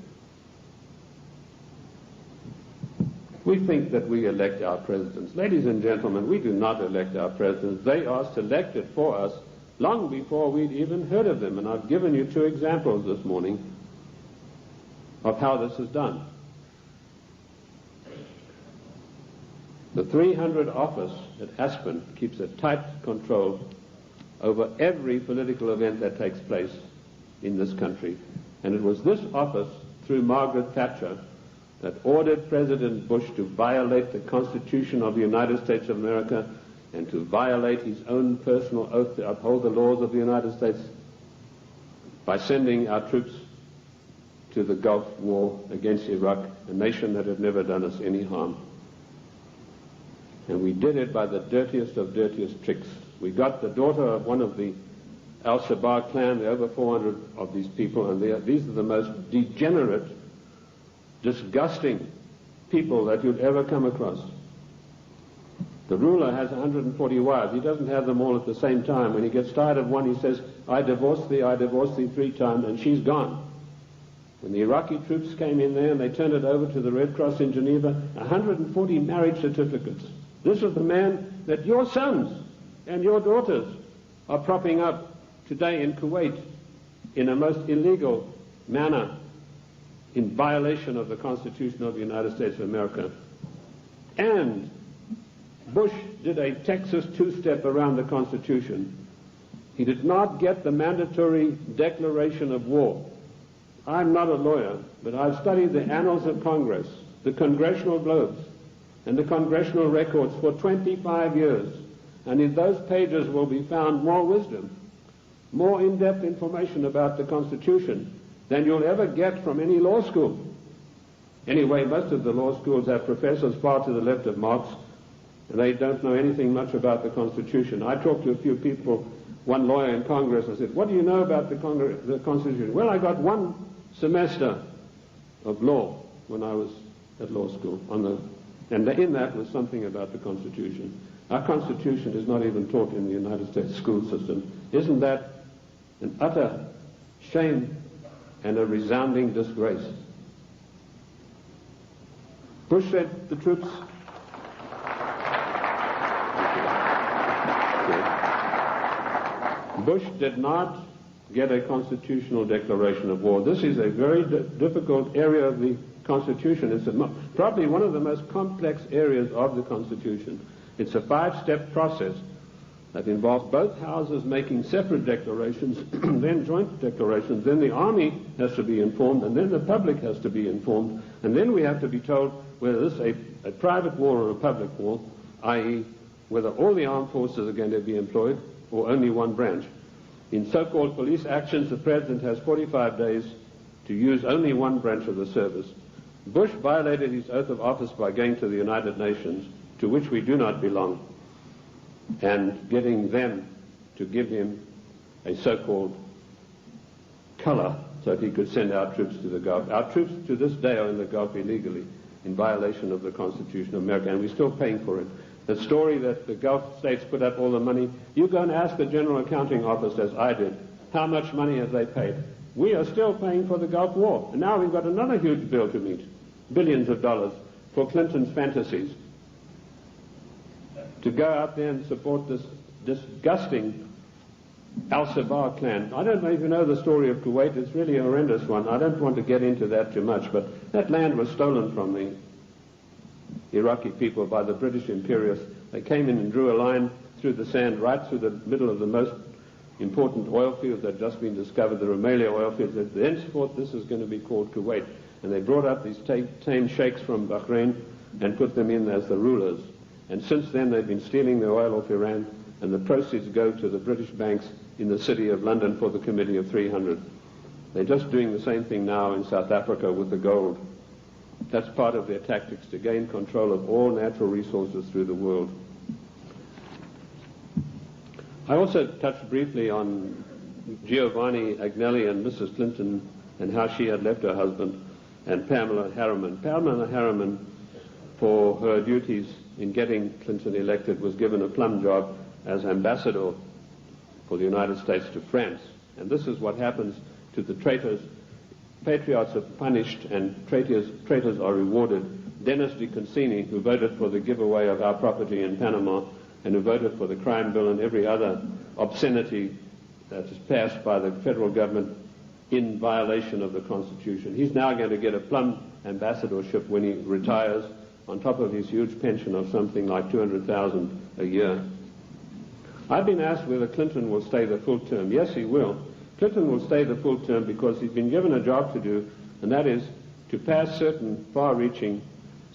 We think that we elect our presidents. Ladies and gentlemen, we do not elect our presidents. They are selected for us long before we'd even heard of them. And I've given you two examples this morning of how this is done. The 300 office at Aspen keeps a tight control over every political event that takes place in this country. And it was this office, through Margaret Thatcher, that ordered President Bush to violate the Constitution of the United States of America and to violate his own personal oath to uphold the laws of the United States by sending our troops to the Gulf War against Iraq, a nation that had never done us any harm. And we did it by the dirtiest of dirtiest tricks. We got the daughter of one of the Al-Shabaab clan, there are over 400 of these people, and these are the most degenerate, disgusting people that you'd ever come across. The ruler has 140 wives. He doesn't have them all at the same time. When he gets tired of one, he says, I divorce thee 3 times, and she's gone. When the Iraqi troops came in there and they turned it over to the Red Cross in Geneva, 140 marriage certificates. This is the man that your sons and your daughters are propping up today in Kuwait in a most illegal manner, in violation of the Constitution of the United States of America. And Bush did a Texas two-step around the Constitution. He did not get the mandatory declaration of war. I'm not a lawyer, but I've studied the annals of Congress, the Congressional Globes, and the Congressional records for 25 years. And in those pages will be found more wisdom, more in-depth information about the Constitution than you'll ever get from any law school. Anyway, most of the law schools have professors far to the left of Marx, and they don't know anything much about the Constitution. I talked to a few people, one lawyer in Congress, I said, what do you know about the Constitution? Well, I got one semester of law when I was at law school, and in that was something about the Constitution. Our Constitution is not even taught in the United States school system. Isn't that an utter shame and a resounding disgrace? Bush said the troops... Bush did not get a constitutional declaration of war. This is a very difficult area of the Constitution. It's probably one of the most complex areas of the Constitution. It's a 5-step process that involves both houses making separate declarations, then joint declarations, then the army has to be informed, and then the public has to be informed, and then we have to be told whether this is a private war or a public war, i.e. whether all the armed forces are going to be employed or only one branch. In so-called police actions, the President has 45 days to use only one branch of the service. Bush violated his oath of office by going to the United Nations, to which we do not belong, and getting them to give him a so-called color so that he could send our troops to the Gulf. Our troops to this day are in the Gulf illegally, in violation of the Constitution of America, and we're still paying for it. The story that the Gulf states put up all the money, you go and ask the General Accounting Office, as I did, how much money have they paid? We are still paying for the Gulf War, and now we've got another huge bill to meet, billions of dollars, for Clinton's fantasies. To go out there and support this disgusting Al-Shabaab clan. I don't know if you know the story of Kuwait. It's really a horrendous one. I don't want to get into that too much, but that land was stolen from the Iraqi people by the British imperialists. They came in and drew a line through the sand right through the middle of the most important oil fields that had just been discovered, the Rumelia oil fields. Thenceforth, this is going to be called Kuwait. And they brought up these tame sheikhs from Bahrain and put them in as the rulers. And since then, they've been stealing the oil off Iran, and the proceeds go to the British banks in the city of London for the Committee of 300. They're just doing the same thing now in South Africa with the gold. That's part of their tactics to gain control of all natural resources through the world. I also touched briefly on Giovanni Agnelli and Mrs. Clinton and how she had left her husband, and Pamela Harriman. Pamela Harriman, for her duties in getting Clinton elected, was given a plum job as ambassador for the United States to France. And this is what happens to the traitors. Patriots are punished and traitors are rewarded. Dennis DeConcini, who voted for the giveaway of our property in Panama and who voted for the crime bill and every other obscenity that is passed by the federal government in violation of the Constitution. He's now going to get a plum ambassadorship when he retires, on top of his huge pension of something like $200,000 a year. I've been asked whether Clinton will stay the full term. Yes, he will. Clinton will stay the full term because he's been given a job to do, and that is to pass certain far-reaching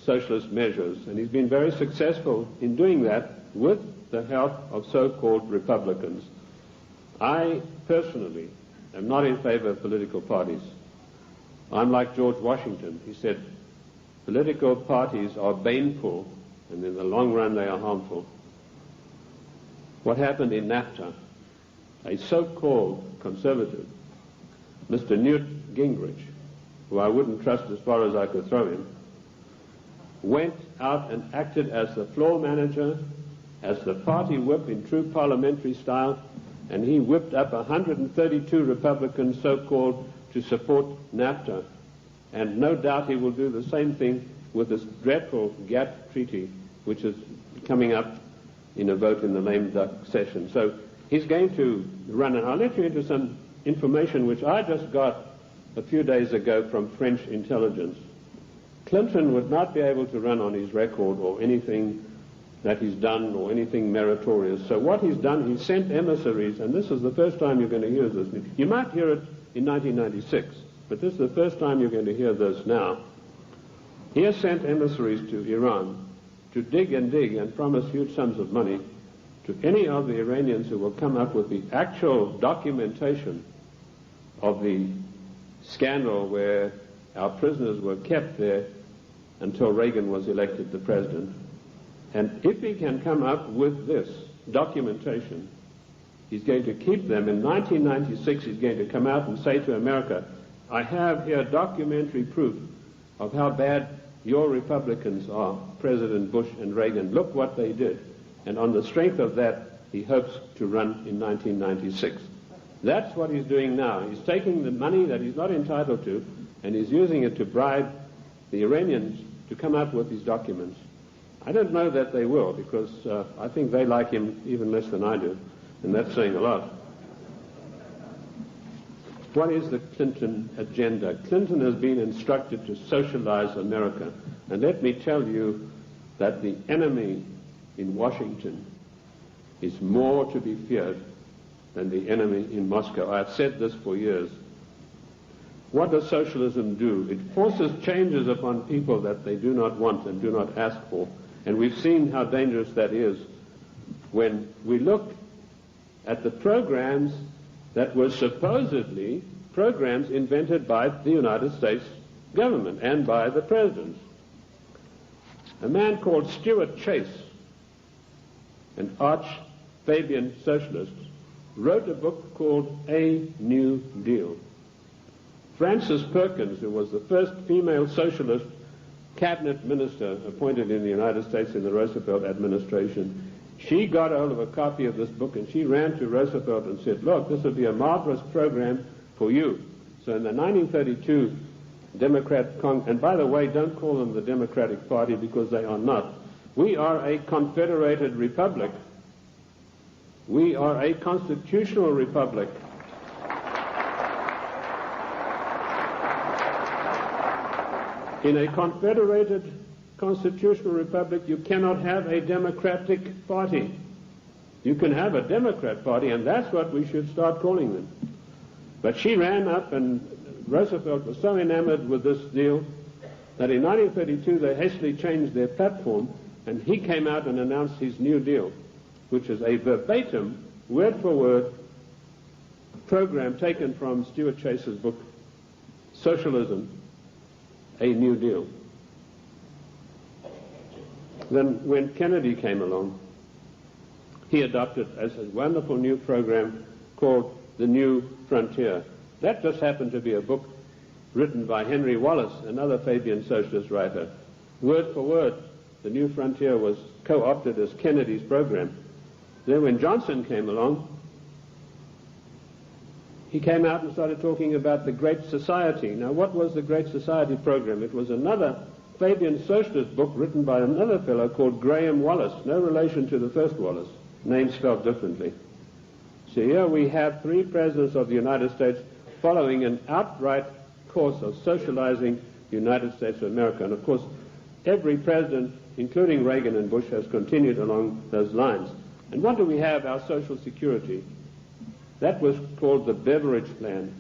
socialist measures. And he's been very successful in doing that with the help of so-called Republicans. I personally am not in favor of political parties. I'm like George Washington. He said, political parties are baneful, and in the long run they are harmful. What happened in NAFTA? A so-called conservative, Mr. Newt Gingrich, who I wouldn't trust as far as I could throw him, went out and acted as the floor manager, as the party whip in true parliamentary style, and he whipped up 132 Republicans, so-called, to support NAFTA. And no doubt he will do the same thing with this dreadful GATT treaty, which is coming up in a vote in the lame duck session. So he's going to run, and I'll let you into some information which I just got a few days ago from French intelligence. Clinton would not be able to run on his record or anything that he's done or anything meritorious. So what he's done, he's sent emissaries, and this is the first time you're going to hear this. You might hear it in 1996, but this is the first time you're going to hear this now. He has sent emissaries to Iran to dig and promise huge sums of money to any of the Iranians who will come up with the actual documentation of the scandal where our prisoners were kept there until Reagan was elected the president. And if he can come up with this documentation, he's going to keep them. In 1996, he's going to come out and say to America, I have here documentary proof of how bad your Republicans are, President Bush and Reagan. Look what they did. And on the strength of that, he hopes to run in 1996. That's what he's doing now. He's taking the money that he's not entitled to, and he's using it to bribe the Iranians to come up with these documents. I don't know that they will, because I think they like him even less than I do, and that's saying a lot. What is the Clinton agenda? Clinton has been instructed to socialize America, and let me tell you that the enemy in Washington is more to be feared than the enemy in Moscow. I've said this for years. What does socialism do? It forces changes upon people that they do not want and do not ask for. And we've seen how dangerous that is when we look at the programs that were supposedly programs invented by the United States government and by the presidents. A man called Stuart Chase, an arch-Fabian socialist, wrote a book called A New Deal. Frances Perkins, who was the first female socialist cabinet minister appointed in the United States in the Roosevelt administration, she got hold of a copy of this book and she ran to Roosevelt and said, look, this would be a marvelous program for you. So in the 1932 Democrat and by the way, don't call them the Democratic Party because they are not. We are a confederated republic. We are a constitutional republic. In a confederated constitutional republic, you cannot have a Democratic Party. You can have a Democrat Party, and that's what we should start calling them. But she ran up, and Roosevelt was so enamored with this deal that in 1932 they hastily changed their platform, and he came out and announced his New Deal, which is a verbatim, word-for-word program taken from Stuart Chase's book, Socialism, A New Deal. Then when Kennedy came along, he adopted as a wonderful new program called The New Frontier. That just happened to be a book written by Henry Wallace, another Fabian socialist writer. Word for word, The New Frontier was co-opted as Kennedy's program. Then when Johnson came along, he came out and started talking about the Great Society. Now, what was the Great Society program? It was another Fabian socialist book written by another fellow called Graham Wallace, no relation to the first Wallace, name spelled differently. So here we have three presidents of the United States following an outright course of socializing the United States of America. And of course, every president, including Reagan and Bush, has continued along those lines. And what do we have? Our Social Security. That was called the Beveridge Plan.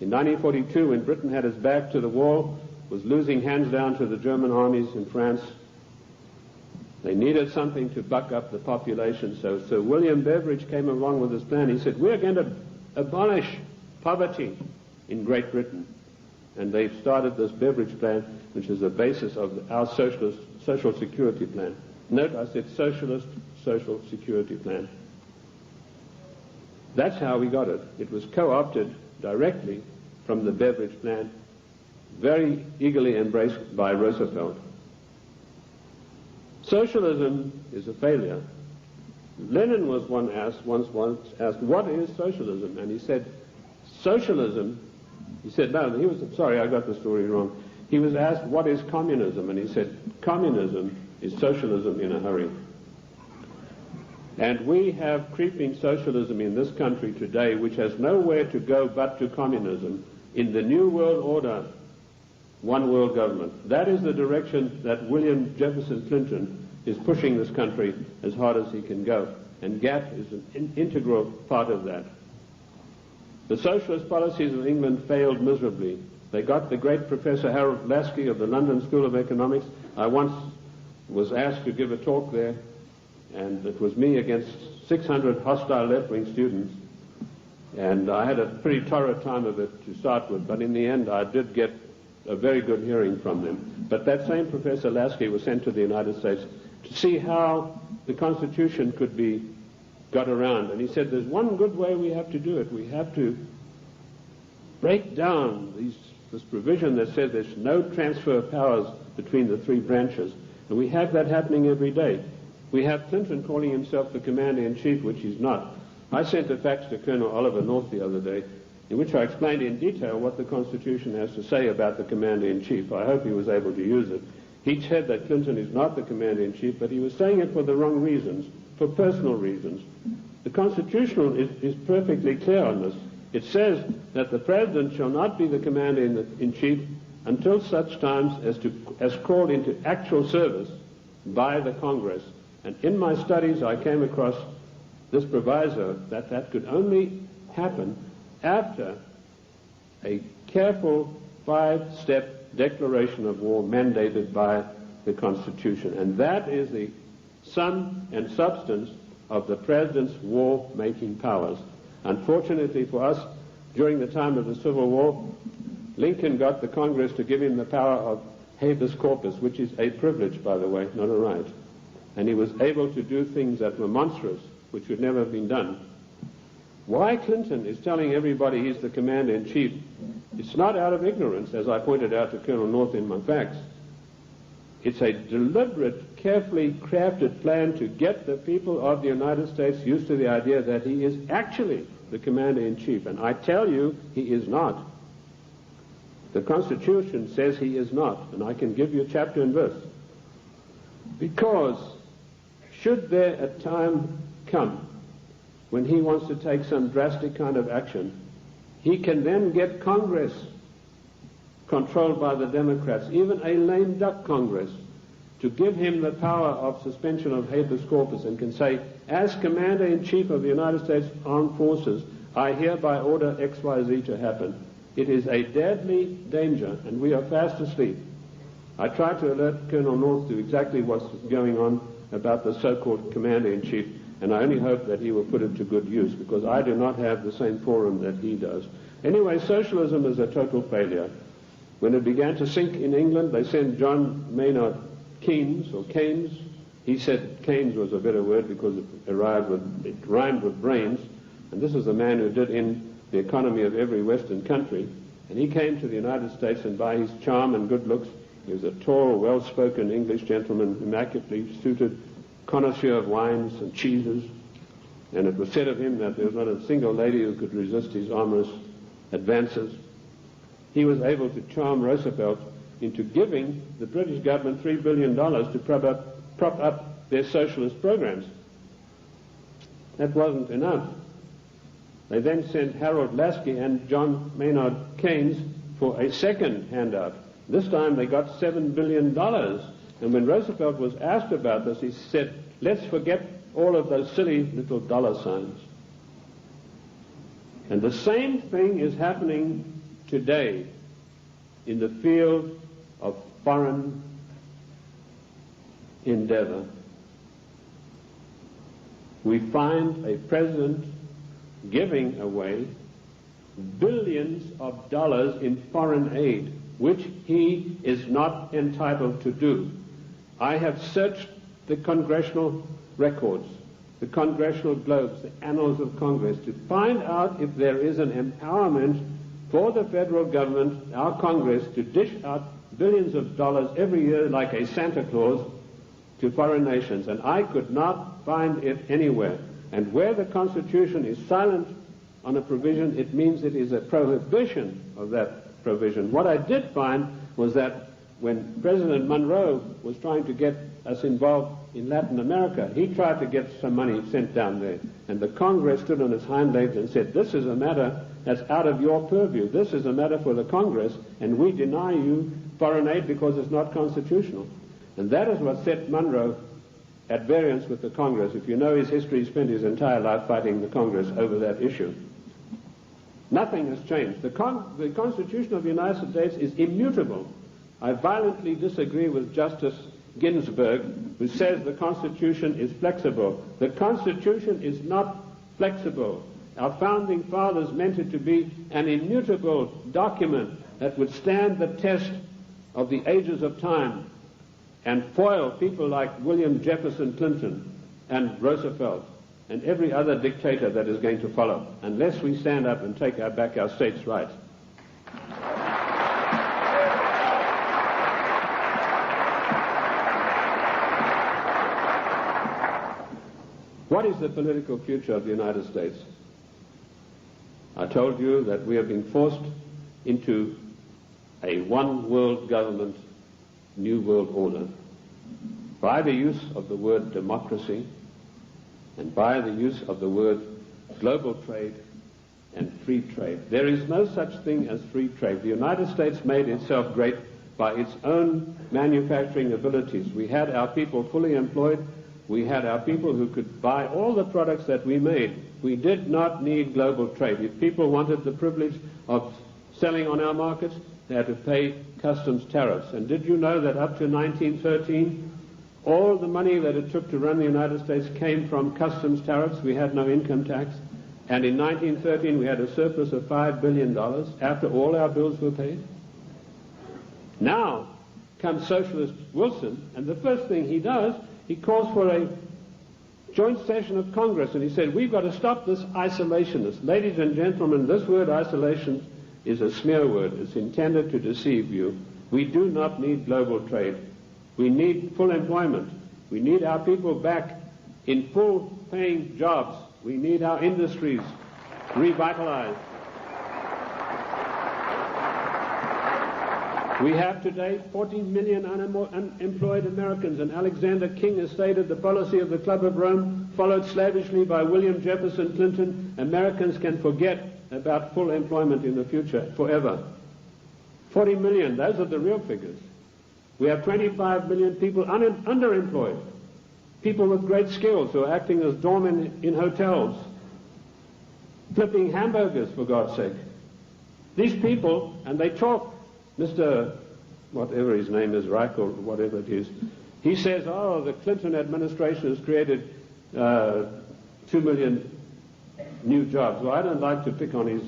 In 1942, when Britain had its back to the wall, was losing hands down to the German armies in France, they needed something to buck up the population. So Sir William Beveridge came along with this plan. He said, we're going to abolish poverty in Great Britain. and they started this beverage plan, which is the basis of our social security plan. Note, I said socialist social security plan. That's how we got it. It was co-opted directly from the beverage plan, very eagerly embraced by Roosevelt. Socialism is a failure. Lenin was once asked, what is socialism? And he said, socialism, he said, no, he was, sorry, I got the story wrong. He was asked, what is communism? And he said, communism is socialism in a hurry. And we have creeping socialism in this country today, which has nowhere to go but to communism. In the New World Order, one world government. That is the direction that William Jefferson Clinton is pushing this country as hard as he can go. And GATT is an integral part of that. The socialist policies of England failed miserably. They got the great Professor Harold Lasky of the London School of Economics. I once was asked to give a talk there, and it was me against 600 hostile left-wing students. And I had a pretty torrid time of it to start with, but in the end I did get a very good hearing from them. But that same Professor Lasky was sent to the United States to see how the Constitution could be got around. And he said, there's one good way we have to do it. We have to break down this provision that says there's no transfer of powers between the three branches. And we have that happening every day. We have Clinton calling himself the Commander-in-Chief, which he's not. I sent a fax to Colonel Oliver North the other day, in which I explained in detail what the Constitution has to say about the Commander-in-Chief. I hope he was able to use it. He said that Clinton is not the Commander-in-Chief, but he was saying it for the wrong reasons, for personal reasons. The Constitution is perfectly clear on this. It says that the President shall not be the Commander-in-Chief until such times as called into actual service by the Congress. And in my studies I came across this proviso that could only happen after a careful 5-step declaration of war mandated by the Constitution. And that is the sum and substance of the President's war-making powers. Unfortunately for us, during the time of the Civil War, Lincoln got the Congress to give him the power of habeas corpus, which is a privilege, by the way, not a right. And he was able to do things that were monstrous, which would never have been done. Why Clinton is telling everybody he's the Commander-in-Chief, it's not out of ignorance, as I pointed out to Colonel North in my facts. It's a deliberate, carefully crafted plan to get the people of the United States used to the idea that he is actually the Commander-in-Chief. And I tell you, he is not. The Constitution says he is not, and I can give you chapter and verse. Because should there a time come when he wants to take some drastic kind of action, he can then get Congress controlled by the Democrats, even a lame duck Congress, to give him the power of suspension of habeas corpus, and can say, as Commander-in-Chief of the United States Armed Forces, I hereby order XYZ to happen. It is a deadly danger, and we are fast asleep. I tried to alert Colonel North to exactly what's going on about the so-called Commander-in-Chief, and I only hope that he will put it to good use, because I do not have the same forum that he does. Anyway, socialism is a total failure. When it began to sink in England, they sent John Maynard Keynes, or Keynes. He said Keynes was a better word because it rhymed with brains, and this is the man who did in the economy of every Western country. And he came to the United States, and by his charm and good looks, he was a tall, well-spoken English gentleman, immaculately suited, connoisseur of wines and cheeses. And it was said of him that there was not a single lady who could resist his amorous advances. He was able to charm Roosevelt into giving the British government $3 billion to prop up their socialist programs. That wasn't enough. They then sent Harold Lasky and John Maynard Keynes for a second handout. This time they got $7 billion. And when Roosevelt was asked about this, he said, let's forget all of those silly little dollar signs. And the same thing is happening today in the field of foreign endeavor. We find a president giving away billions of dollars in foreign aid, which he is not entitled to do. I have searched the congressional records, the congressional globes, the annals of Congress, to find out if there is an empowerment for the federal government, our Congress, to dish out billions of dollars every year like a Santa Claus to foreign nations. And I could not find it anywhere. And where the Constitution is silent on a provision, it means it is a prohibition of that provision. What I did find was that when President Monroe was trying to get us involved in Latin America, he tried to get some money sent down there. And the Congress stood on its hind legs and said, this is a matter that's out of your purview. This is a matter for the Congress, and we deny you foreign aid because it's not constitutional. And that is what set Monroe at variance with the Congress. If you know his history, he spent his entire life fighting the Congress over that issue. Nothing has changed. The Constitution of the United States is immutable. I violently disagree with Justice Ginsburg, who says the Constitution is flexible. The Constitution is not flexible. Our founding fathers meant it to be an immutable document that would stand the test of the ages of time and foil people like William Jefferson Clinton and Roosevelt and every other dictator that is going to follow, unless we stand up and take back our states' rights. What is the political future of the United States? I told you that we are being forced into a one-world government, new world order, by the use of the word democracy and by the use of the word global trade and free trade. There is no such thing as free trade. The United States made itself great by its own manufacturing abilities. We had our people fully employed. We had our people who could buy all the products that we made. We did not need global trade. If people wanted the privilege of selling on our markets, they had to pay customs tariffs. And did you know that up to 1913, all the money that it took to run the United States came from customs tariffs? We had no income tax. And in 1913, we had a surplus of $5 billion after all our bills were paid. Now comes Socialist Wilson, and the first thing he does, he calls for a joint session of Congress, and he said, we've got to stop this isolationist. Ladies and gentlemen, this word isolation is a smear word. It's intended to deceive you. We do not need global trade. We need full employment. We need our people back in full-paying jobs. We need our industries revitalized. We have today 40 million unemployed Americans, and Alexander King has stated the policy of the Club of Rome, followed slavishly by William Jefferson Clinton. Americans can forget about full employment in the future forever. 40 million, those are the real figures. We have 25 million people underemployed, people with great skills who are acting as doormen in hotels, flipping hamburgers, for God's sake. These people, and they talk, Mr. whatever his name is, Reich or whatever it is, he says, oh, the Clinton administration has created 2 million new jobs. Well, I don't like to pick on his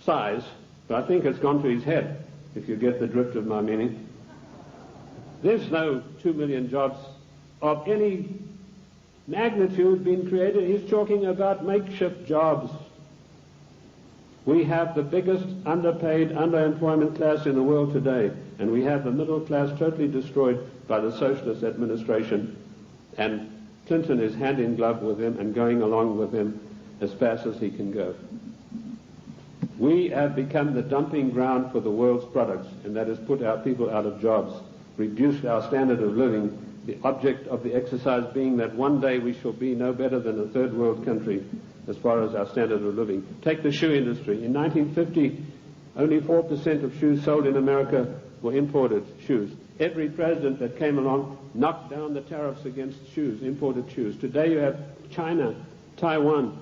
size, but I think it's gone to his head, if you get the drift of my meaning. There's no 2 million jobs of any magnitude being created. He's talking about makeshift jobs. We have the biggest underpaid, underemployment class in the world today, and we have the middle class totally destroyed by the socialist administration, and Clinton is hand in glove with him and going along with him as fast as he can go. We have become the dumping ground for the world's products, and that has put our people out of jobs, reduced our standard of living, the object of the exercise being that one day we shall be no better than a third world country as far as our standard of living. Take the shoe industry. In 1950, only 4% of shoes sold in America were imported shoes. Every president that came along knocked down the tariffs against shoes, imported shoes. Today you have China, Taiwan,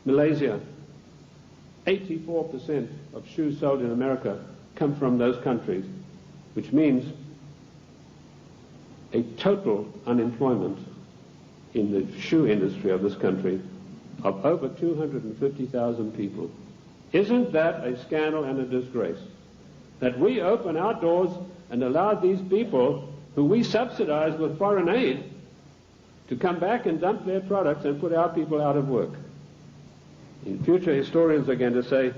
Malaysia. 84% of shoes sold in America come from those countries, which means a total unemployment in the shoe industry of this country of over 250,000 people. Isn't that a scandal and a disgrace? That we open our doors and allow these people who we subsidize with foreign aid to come back and dump their products and put our people out of work. In future, historians are going to say,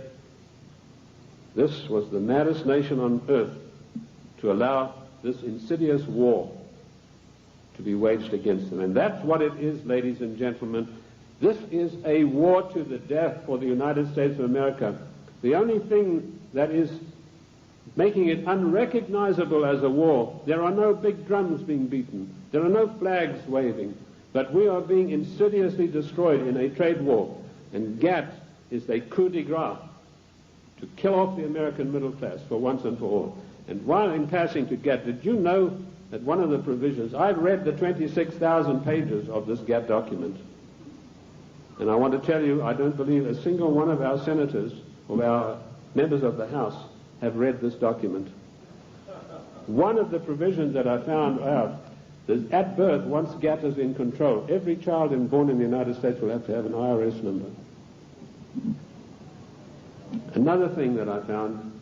this was the maddest nation on earth to allow this insidious war to be waged against them. And that's what it is, ladies and gentlemen. This is a war to the death for the United States of America. The only thing that is making it unrecognizable as a war, there are no big drums being beaten, there are no flags waving, but we are being insidiously destroyed in a trade war. And GATT is a coup de grace to kill off the American middle class for once and for all. And while in passing to GATT, did you know that one of the provisions, I've read the 26,000 pages of this GATT document, and I want to tell you, I don't believe a single one of our senators or our members of the House have read this document. One of the provisions that I found out is at birth, once GATT is in control, every child born in the United States will have to have an IRS number. Another thing that I found,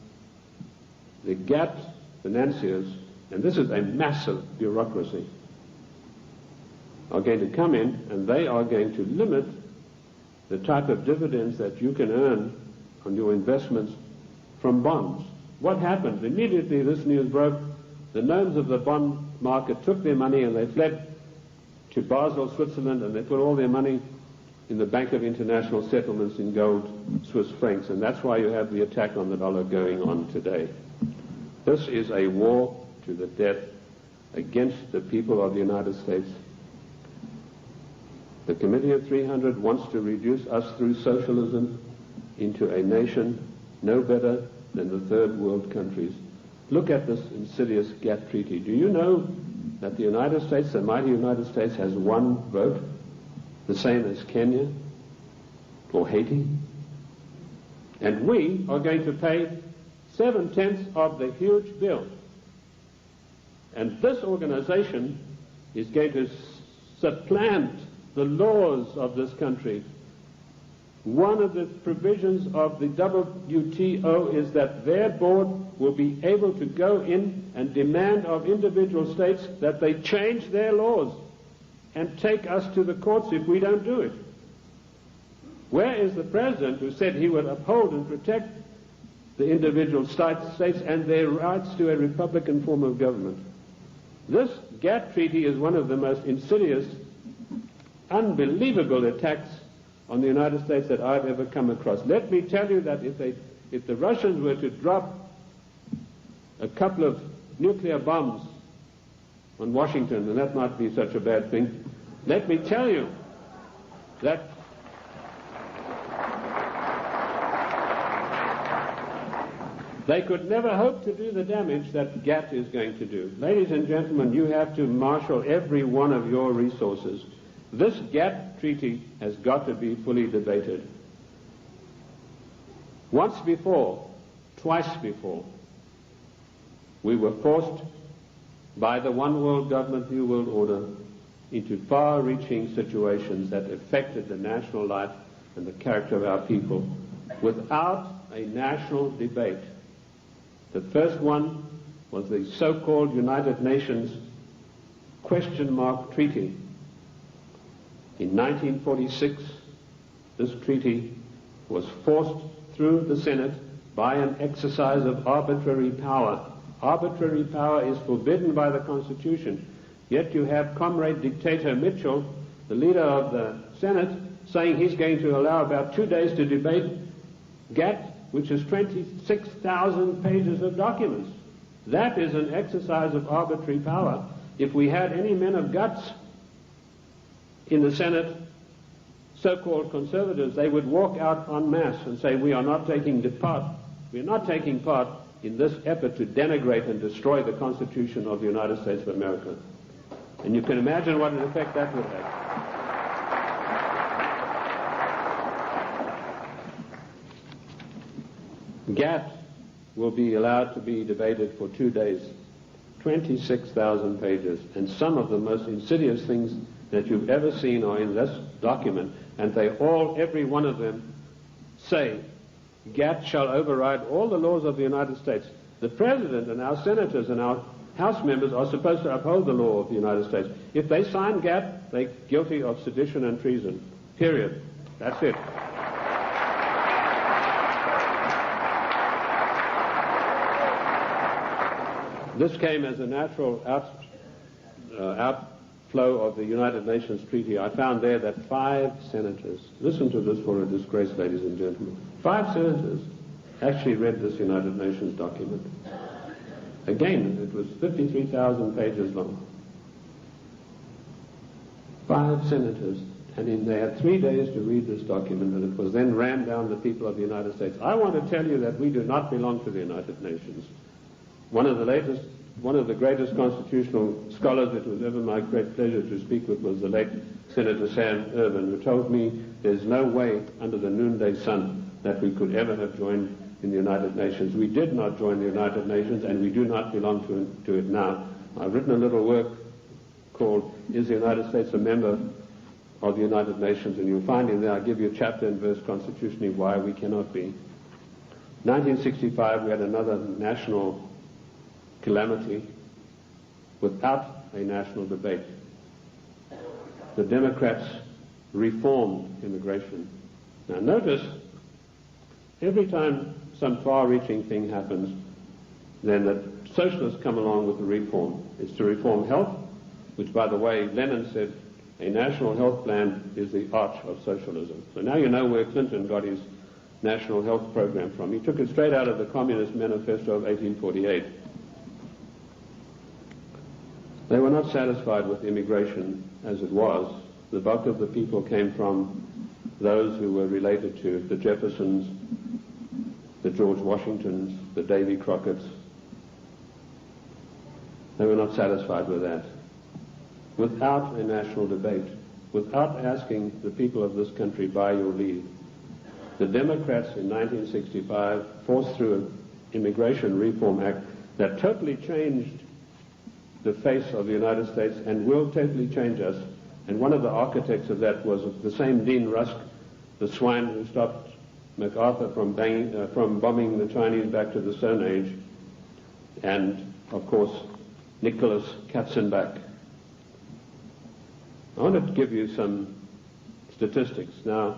the GATT financiers, and this is a massive bureaucracy, are going to come in and they are going to limit the type of dividends that you can earn on your investments from bonds. What happened? Immediately this news broke, the gnomes of the bond market took their money and they fled to Basel, Switzerland, and they put all their money in the Bank of International Settlements in gold, Swiss francs, and that's why you have the attack on the dollar going on today. This is a war to the death against the people of the United States. The Committee of 300 wants to reduce us through socialism into a nation no better than the third world countries. Look at this insidious GATT treaty. Do you know that the United States, the mighty United States, has one vote, the same as Kenya or Haiti? And we are going to pay 7/10 of the huge bill. And this organization is going to supplant the laws of this country. One of the provisions of the WTO is that their board will be able to go in and demand of individual states that they change their laws and take us to the courts if we don't do it. Where is the president who said he would uphold and protect the individual states and their rights to a republican form of government? This GATT treaty is one of the most insidious, unbelievable attacks on the United States that I've ever come across. Let me tell you that if the Russians were to drop a couple of nuclear bombs on Washington, and that might be such a bad thing, let me tell you that they could never hope to do the damage that GATT is going to do. Ladies and gentlemen, you have to marshal every one of your resources. This GATT treaty has got to be fully debated. Once before, twice before, we were forced by the one world government, new world order into far-reaching situations that affected the national life and the character of our people without a national debate. The first one was the so-called United Nations question mark treaty. In 1946, this treaty was forced through the Senate by an exercise of arbitrary power. Arbitrary power is forbidden by the Constitution. Yet you have Comrade Dictator Mitchell, the leader of the Senate, saying he's going to allow about 2 days to debate GATT, which is 26,000 pages of documents. That is an exercise of arbitrary power. If we had any men of guts in the Senate, so-called conservatives, they would walk out en masse and say, we are not taking part in this effort to denigrate and destroy the Constitution of the United States of America. And you can imagine what an effect that would have. GATT will be allowed to be debated for 2 days, 26,000 pages, and some of the most insidious things that you've ever seen are in this document, and they all, every one of them, say GATT shall override all the laws of the United States. The President and our senators and our House members are supposed to uphold the law of the United States. If they sign GATT, they're guilty of sedition and treason. Period. That's it. This came as a natural outflow of the United Nations Treaty. I found there that 5 senators, listen to this for a disgrace, ladies and gentlemen, 5 senators actually read this United Nations document. Again, it was 53,000 pages long. 5 senators, and they had 3 days to read this document, and it was then rammed down the people of the United States. I want to tell you that we do not belong to the United Nations. One of the greatest constitutional scholars it was ever my great pleasure to speak with was the late Senator Sam Ervin, who told me there's no way under the noonday sun that we could ever have joined in the United Nations. We did not join the United Nations, and we do not belong to it now. I've written a little work called Is the United States a Member of the United Nations? And you'll find in there, I give you chapter and verse constitutionally why we cannot be. 1965, we had another national calamity without a national debate. The Democrats reformed immigration. Now notice, every time some far-reaching thing happens, then the socialists come along with the reform. It's to reform health, which, by the way, Lenin said a national health plan is the arch of socialism. So now you know where Clinton got his national health program from. He took it straight out of the Communist Manifesto of 1848. They were not satisfied with immigration as it was. The bulk of the people came from those who were related to the Jeffersons, the George Washingtons, the Davy Crockett's. They were not satisfied with that. Without a national debate, without asking the people of this country by your leave, the Democrats in 1965 forced through an Immigration Reform Act that totally changed the face of the United States and will totally change us. And one of the architects of that was the same Dean Rusk, the swine who stopped MacArthur from bombing the Chinese back to the Stone Age, and, of course, Nicholas Katzenbach. I want to give you some statistics. Now,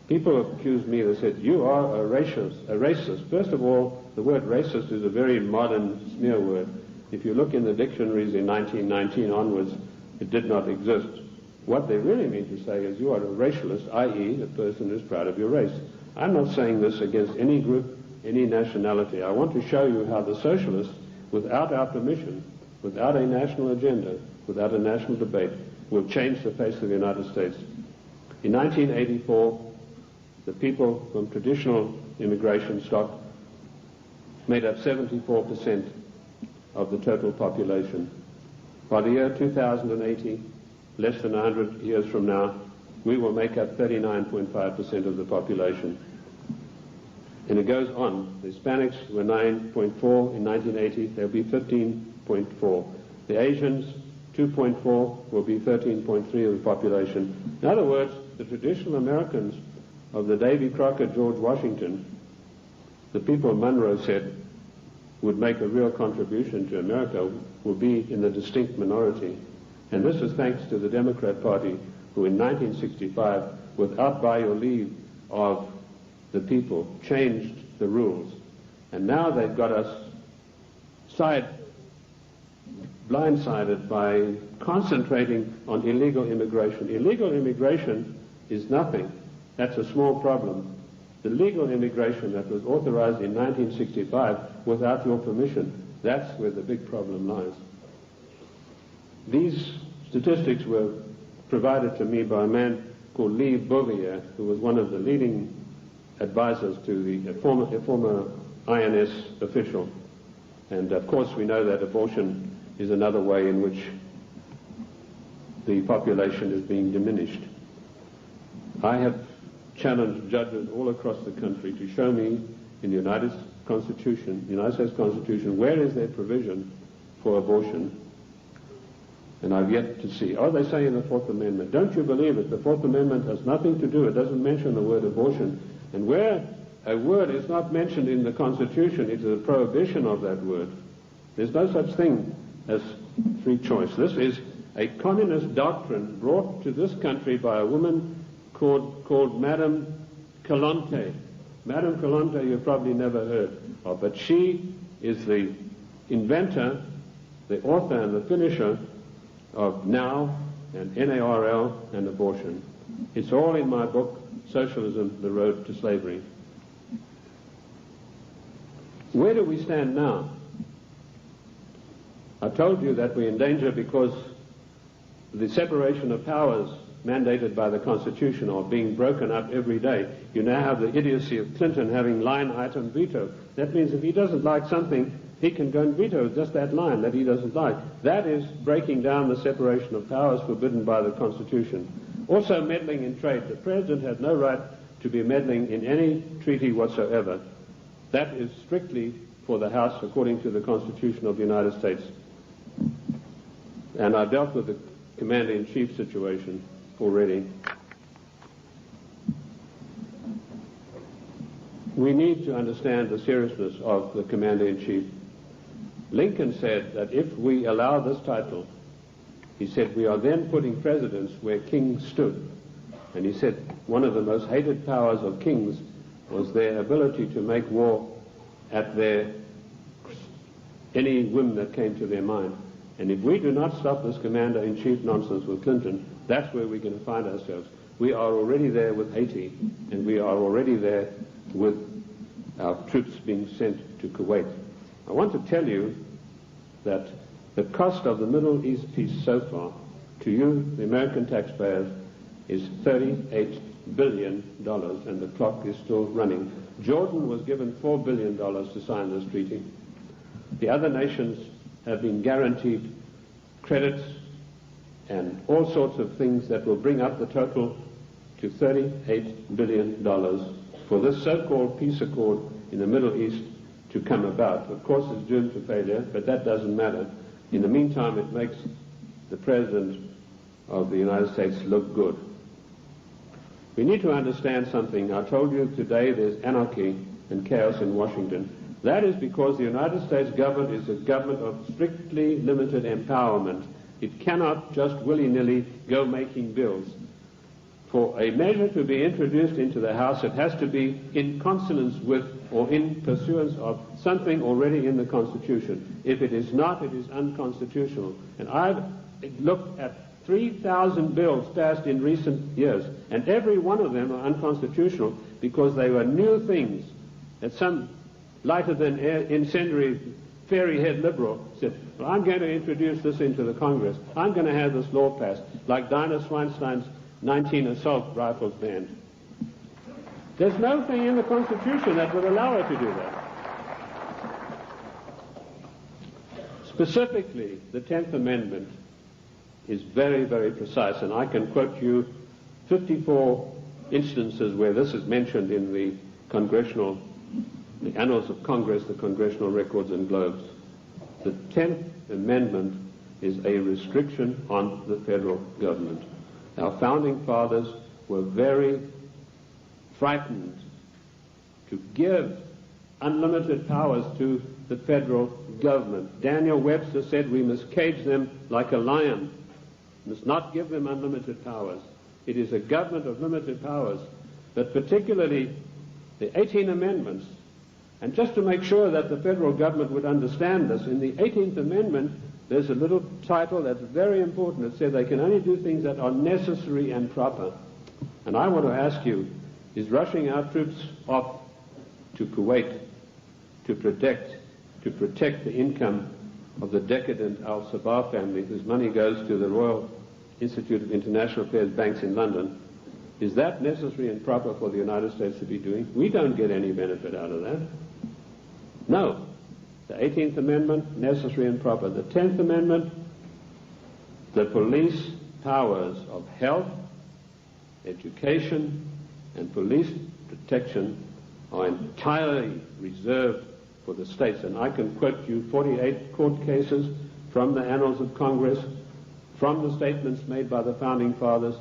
people have accused me, they said, you are a racist. First of all, the word racist is a very modern smear word. If you look in the dictionaries in 1919 onwards, it did not exist. What they really mean to say is you are a racialist, i.e. a person who's proud of your race. I'm not saying this against any group, any nationality. I want to show you how the socialists, without our permission, without a national agenda, without a national debate, will change the face of the United States. In 1984, the people from traditional immigration stock made up 74% of the total population. By the year 2080, less than 100 years from now, we will make up 39.5% of the population. And it goes on. The Hispanics were 9.4 in 1980, they'll be 15.4. The Asians, 2.4, will be 13.3 of the population. In other words, the traditional Americans of the Davy Crockett, George Washington, the people Monroe said would make a real contribution to America, will be in the distinct minority. And this is thanks to the Democrat Party, who in 1965, without by or leave of the people, changed the rules. And now they've got us blindsided by concentrating on illegal immigration. Illegal immigration is nothing. That's a small problem. The legal immigration that was authorized in 1965 without your permission, that's where the big problem lies. These statistics were provided to me by a man called Lee Bouvier, who was one of the leading advisors to a former INS official. And of course we know that abortion is another way in which the population is being diminished. I have challenged judges all across the country to show me in the United States Constitution, where is their provision for abortion? And I've yet to see. Oh, they say in the Fourth Amendment. Don't you believe it? The Fourth Amendment has nothing to do. It doesn't mention the word abortion. And where a word is not mentioned in the Constitution, it is a prohibition of that word. There's no such thing as free choice. This is a communist doctrine brought to this country by a woman called Madame Calonte. Madame Calonte you've probably never heard of, but she is the inventor, the author and the finisher of NOW and NARL and abortion. It's all in my book, Socialism, The Road to Slavery. Where do we stand now? I told you that we're in danger because the separation of powers mandated by the Constitution are being broken up every day. You now have the idiocy of Clinton having line item veto. That means if he doesn't like something, he can go and veto just that line that he doesn't like. That is breaking down the separation of powers forbidden by the Constitution. Also meddling in trade. The President has no right to be meddling in any treaty whatsoever. That is strictly for the House according to the Constitution of the United States. And I've dealt with the Commander-in-Chief situation already. We need to understand the seriousness of the Commander-in-Chief. Lincoln said that if we allow this title, he said, we are then putting presidents where kings stood. And he said one of the most hated powers of kings was their ability to make war at any whim that came to their mind. And if we do not stop this Commander-in-Chief nonsense with Clinton, that's where we're going to find ourselves. We are already there with Haiti, and we are already there with our troops being sent to Kuwait. I want to tell you that the cost of the Middle East peace so far, to you, the American taxpayers, is $38 billion, and the clock is still running. Jordan was given $4 billion to sign this treaty. The other nations have been guaranteed credits and all sorts of things that will bring up the total to $38 billion for this so-called peace accord in the Middle East to come about. Of course, it's doomed to failure, but that doesn't matter. In the meantime, it makes the President of the United States look good. We need to understand something. I told you today there's anarchy and chaos in Washington. That is because the United States government is a government of strictly limited empowerment. It cannot just willy-nilly go making bills. For a measure to be introduced into the House, it has to be in consonance with or in pursuance of something already in the Constitution. If it is not, it is unconstitutional. And I've looked at 3,000 bills passed in recent years, and every one of them are unconstitutional because they were new things that some lighter-than-air incendiary fairy-head liberal said, well, I'm going to introduce this into the Congress. I'm going to have this law passed, like Dinah Swinstein's 19 assault rifles banned. There's no thing in the Constitution that would allow her to do that. Specifically, the 10th Amendment is very, very precise, and I can quote you 54 instances where this is mentioned in the Annals of Congress, the Congressional Records and Globes. The 10th Amendment is a restriction on the federal government. Our founding fathers were very frightened to give unlimited powers to the federal government. Daniel Webster said we must cage them like a lion, must not give them unlimited powers. It is a government of limited powers, but particularly the 18 amendments. And just to make sure that the federal government would understand this, in the 18th Amendment, there's a little title that's very important. It says they can only do things that are necessary and proper. And I want to ask you, is rushing our troops off to Kuwait to protect the income of the decadent Al-Sabah family, whose money goes to the Royal Institute of International Affairs banks in London, is that necessary and proper for the United States to be doing? We don't get any benefit out of that. No. The 18th Amendment, necessary and proper. The 10th Amendment, the police powers of health, education, and police protection are entirely reserved for the states. And I can quote you 48 court cases from the Annals of Congress, from the statements made by the Founding Fathers.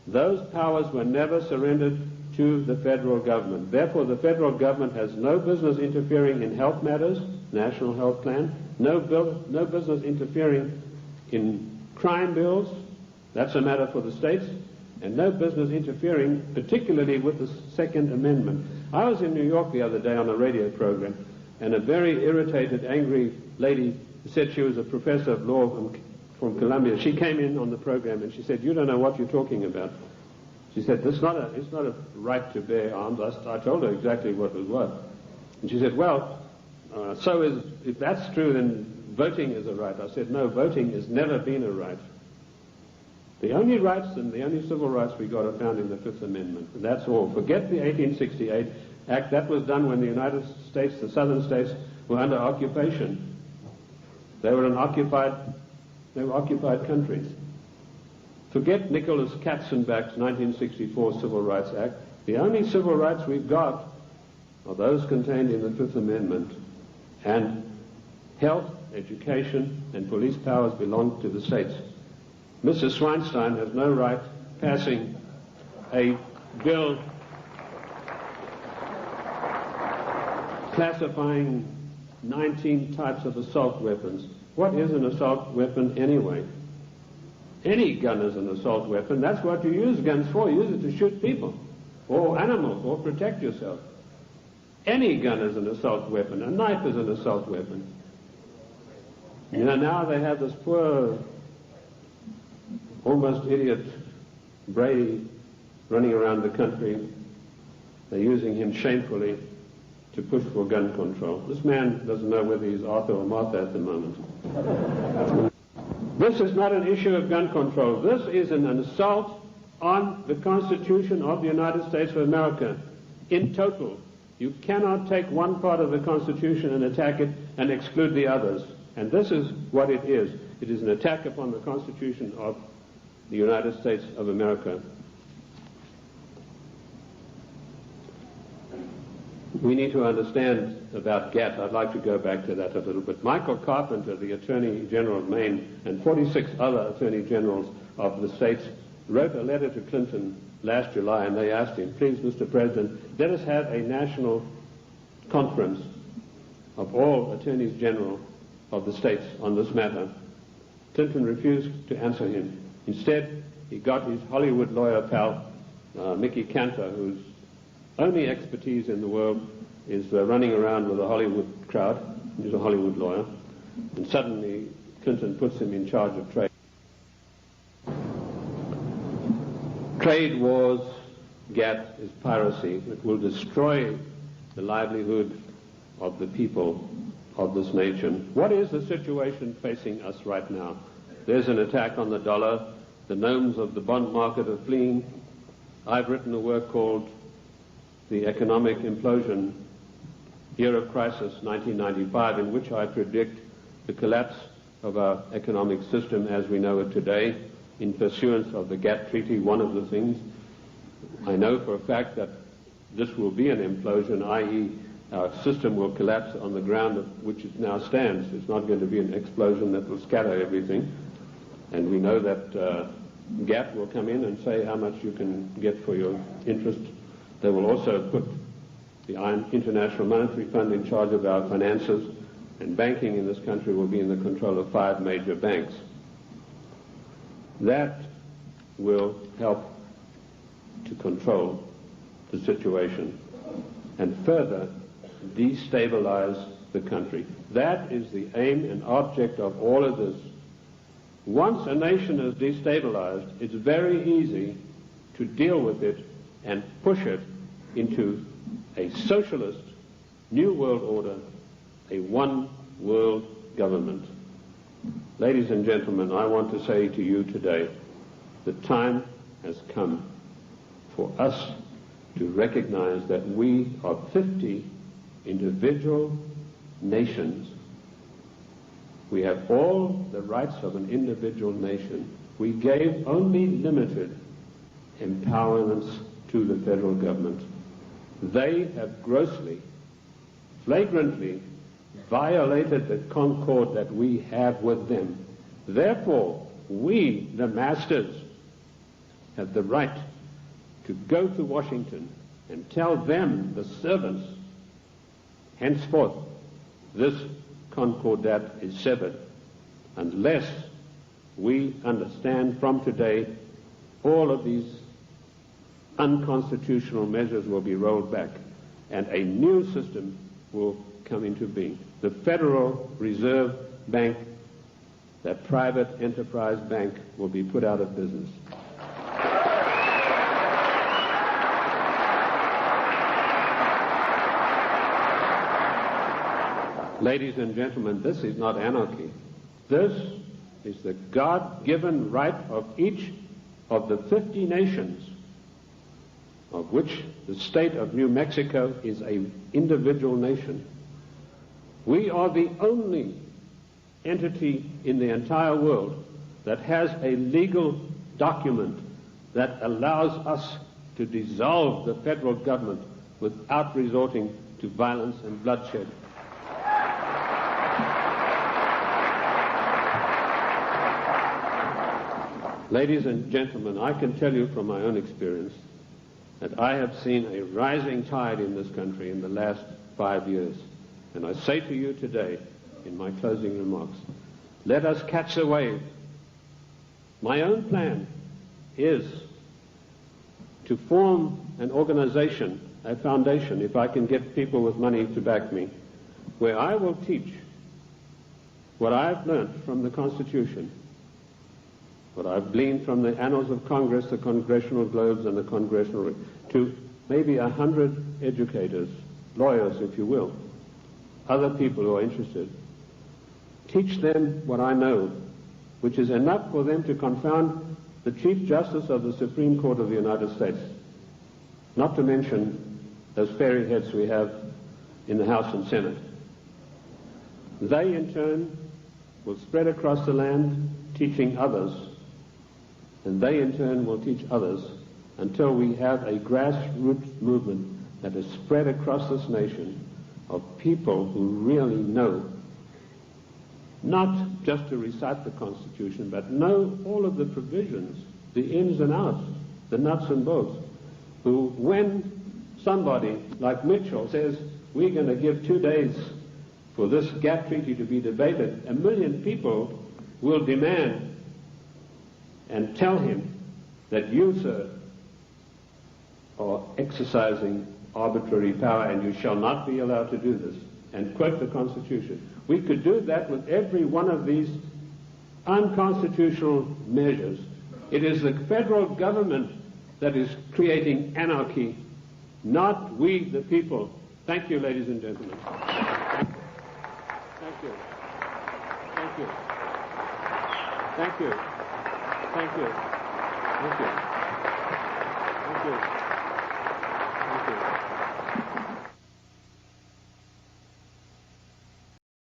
Those powers were never surrendered to the federal government. Therefore, the federal government has no business interfering in health matters, national health plan, no business interfering in crime bills, that's a matter for the states, and no business interfering particularly with the Second Amendment. I was in New York the other day on a radio program, and a very irritated, angry lady said she was a professor of law from Columbia. She came in on the program and she said, "You don't know what you're talking about." She said, it's not a right to bear arms. I told her exactly what it was. And she said, well, if that's true, then voting is a right. I said, no, voting has never been a right. The only rights and the only civil rights we got are found in the Fifth Amendment. And that's all. Forget the 1868 Act. That was done when the United States, the southern states, were under occupation. They were occupied countries. Forget Nicholas Katzenbach's 1964 Civil Rights Act. The only civil rights we've got are those contained in the Fifth Amendment. And health, education, and police powers belong to the states. Mrs. Swinstein has no right passing a bill classifying 19 types of assault weapons. What is an assault weapon anyway? Any gun is an assault weapon. That's what you use guns for. You use it to shoot people or animals or protect yourself. Any gun is an assault weapon. A knife is an assault weapon. You know, now they have this poor, almost idiot Brady running around the country. They're using him shamefully to push for gun control. This man doesn't know whether he's Arthur or Martha at the moment. This is not an issue of gun control. This is an assault on the Constitution of the United States of America in total. You cannot take one part of the Constitution and attack it and exclude the others. And this is what it is. It is an attack upon the Constitution of the United States of America. We need to understand about GATT. I'd like to go back to that a little bit. Michael Carpenter, the Attorney General of Maine, and 46 other Attorney Generals of the states wrote a letter to Clinton last July, and they asked him, please, Mr. President, let us have a national conference of all Attorneys General of the states on this matter. Clinton refused to answer him. Instead, he got his Hollywood lawyer pal, Mickey Cantor, whose only expertise in the world is running around with a Hollywood crowd. He's a Hollywood lawyer. And suddenly, Clinton puts him in charge of trade. Trade wars, GATT, is piracy. It will destroy the livelihood of the people of this nation. What is the situation facing us right now? There's an attack on the dollar. The gnomes of the bond market are fleeing. I've written a work called The Economic Implosion, Year of Crisis, 1995, in which I predict the collapse of our economic system as we know it today in pursuance of the GATT Treaty. One of the things I know for a fact that this will be an implosion, i.e. our system will collapse on the ground on which it now stands. It's not going to be an explosion that will scatter everything. And we know that GATT will come in and say how much you can get for your interest. They will also put the International Monetary Fund in charge of our finances, and banking in this country will be in the control of 5 major banks. That will help to control the situation and further destabilize the country. That is the aim and object of all of this. Once a nation is destabilized, it's very easy to deal with it and push it into a socialist new world order, a one world government. Ladies and gentlemen, I want to say to you today, the time has come for us to recognize that we are 50 individual nations. We have all the rights of an individual nation. We gave only limited empowerments to the federal government. They have grossly, flagrantly violated the concord that we have with them. Therefore, we, the masters, have the right to go to Washington and tell them, the servants, henceforth this concordat is severed, unless we understand from today all of these unconstitutional measures will be rolled back and a new system will come into being. The Federal Reserve Bank, that private enterprise bank, will be put out of business. Ladies and gentlemen, this is not anarchy. This is the God-given right of each of the 50 nations, of which the state of New Mexico is an individual nation. We are the only entity in the entire world that has a legal document that allows us to dissolve the federal government without resorting to violence and bloodshed. Ladies and gentlemen, I can tell you from my own experience that I have seen a rising tide in this country in the last 5 years. And I say to you today, in my closing remarks, let us catch the wave. My own plan is to form an organization, a foundation, if I can get people with money to back me, where I will teach what I've learned from the Constitution, what I've gleaned from the annals of Congress, the Congressional Globes, and the Congressional, to maybe 100 educators, lawyers, if you will, other people who are interested. Teach them what I know, which is enough for them to confound the Chief Justice of the Supreme Court of the United States, not to mention those fairy heads we have in the House and Senate. They, in turn, will spread across the land, teaching others, and they in turn will teach others until we have a grassroots movement that is spread across this nation of people who really know, not just to recite the Constitution, but know all of the provisions, the ins and outs, the nuts and bolts, who, when somebody like Mitchell says, we're going to give 2 days for this gap treaty to be debated, 1 million people will demand and tell him that you, sir, are exercising arbitrary power and you shall not be allowed to do this, and quote the Constitution. We could do that with every one of these unconstitutional measures. It is the federal government that is creating anarchy, not we, the people. Thank you, ladies and gentlemen. Thank you. Thank you. Thank you. Thank you. Thank you. Thank you.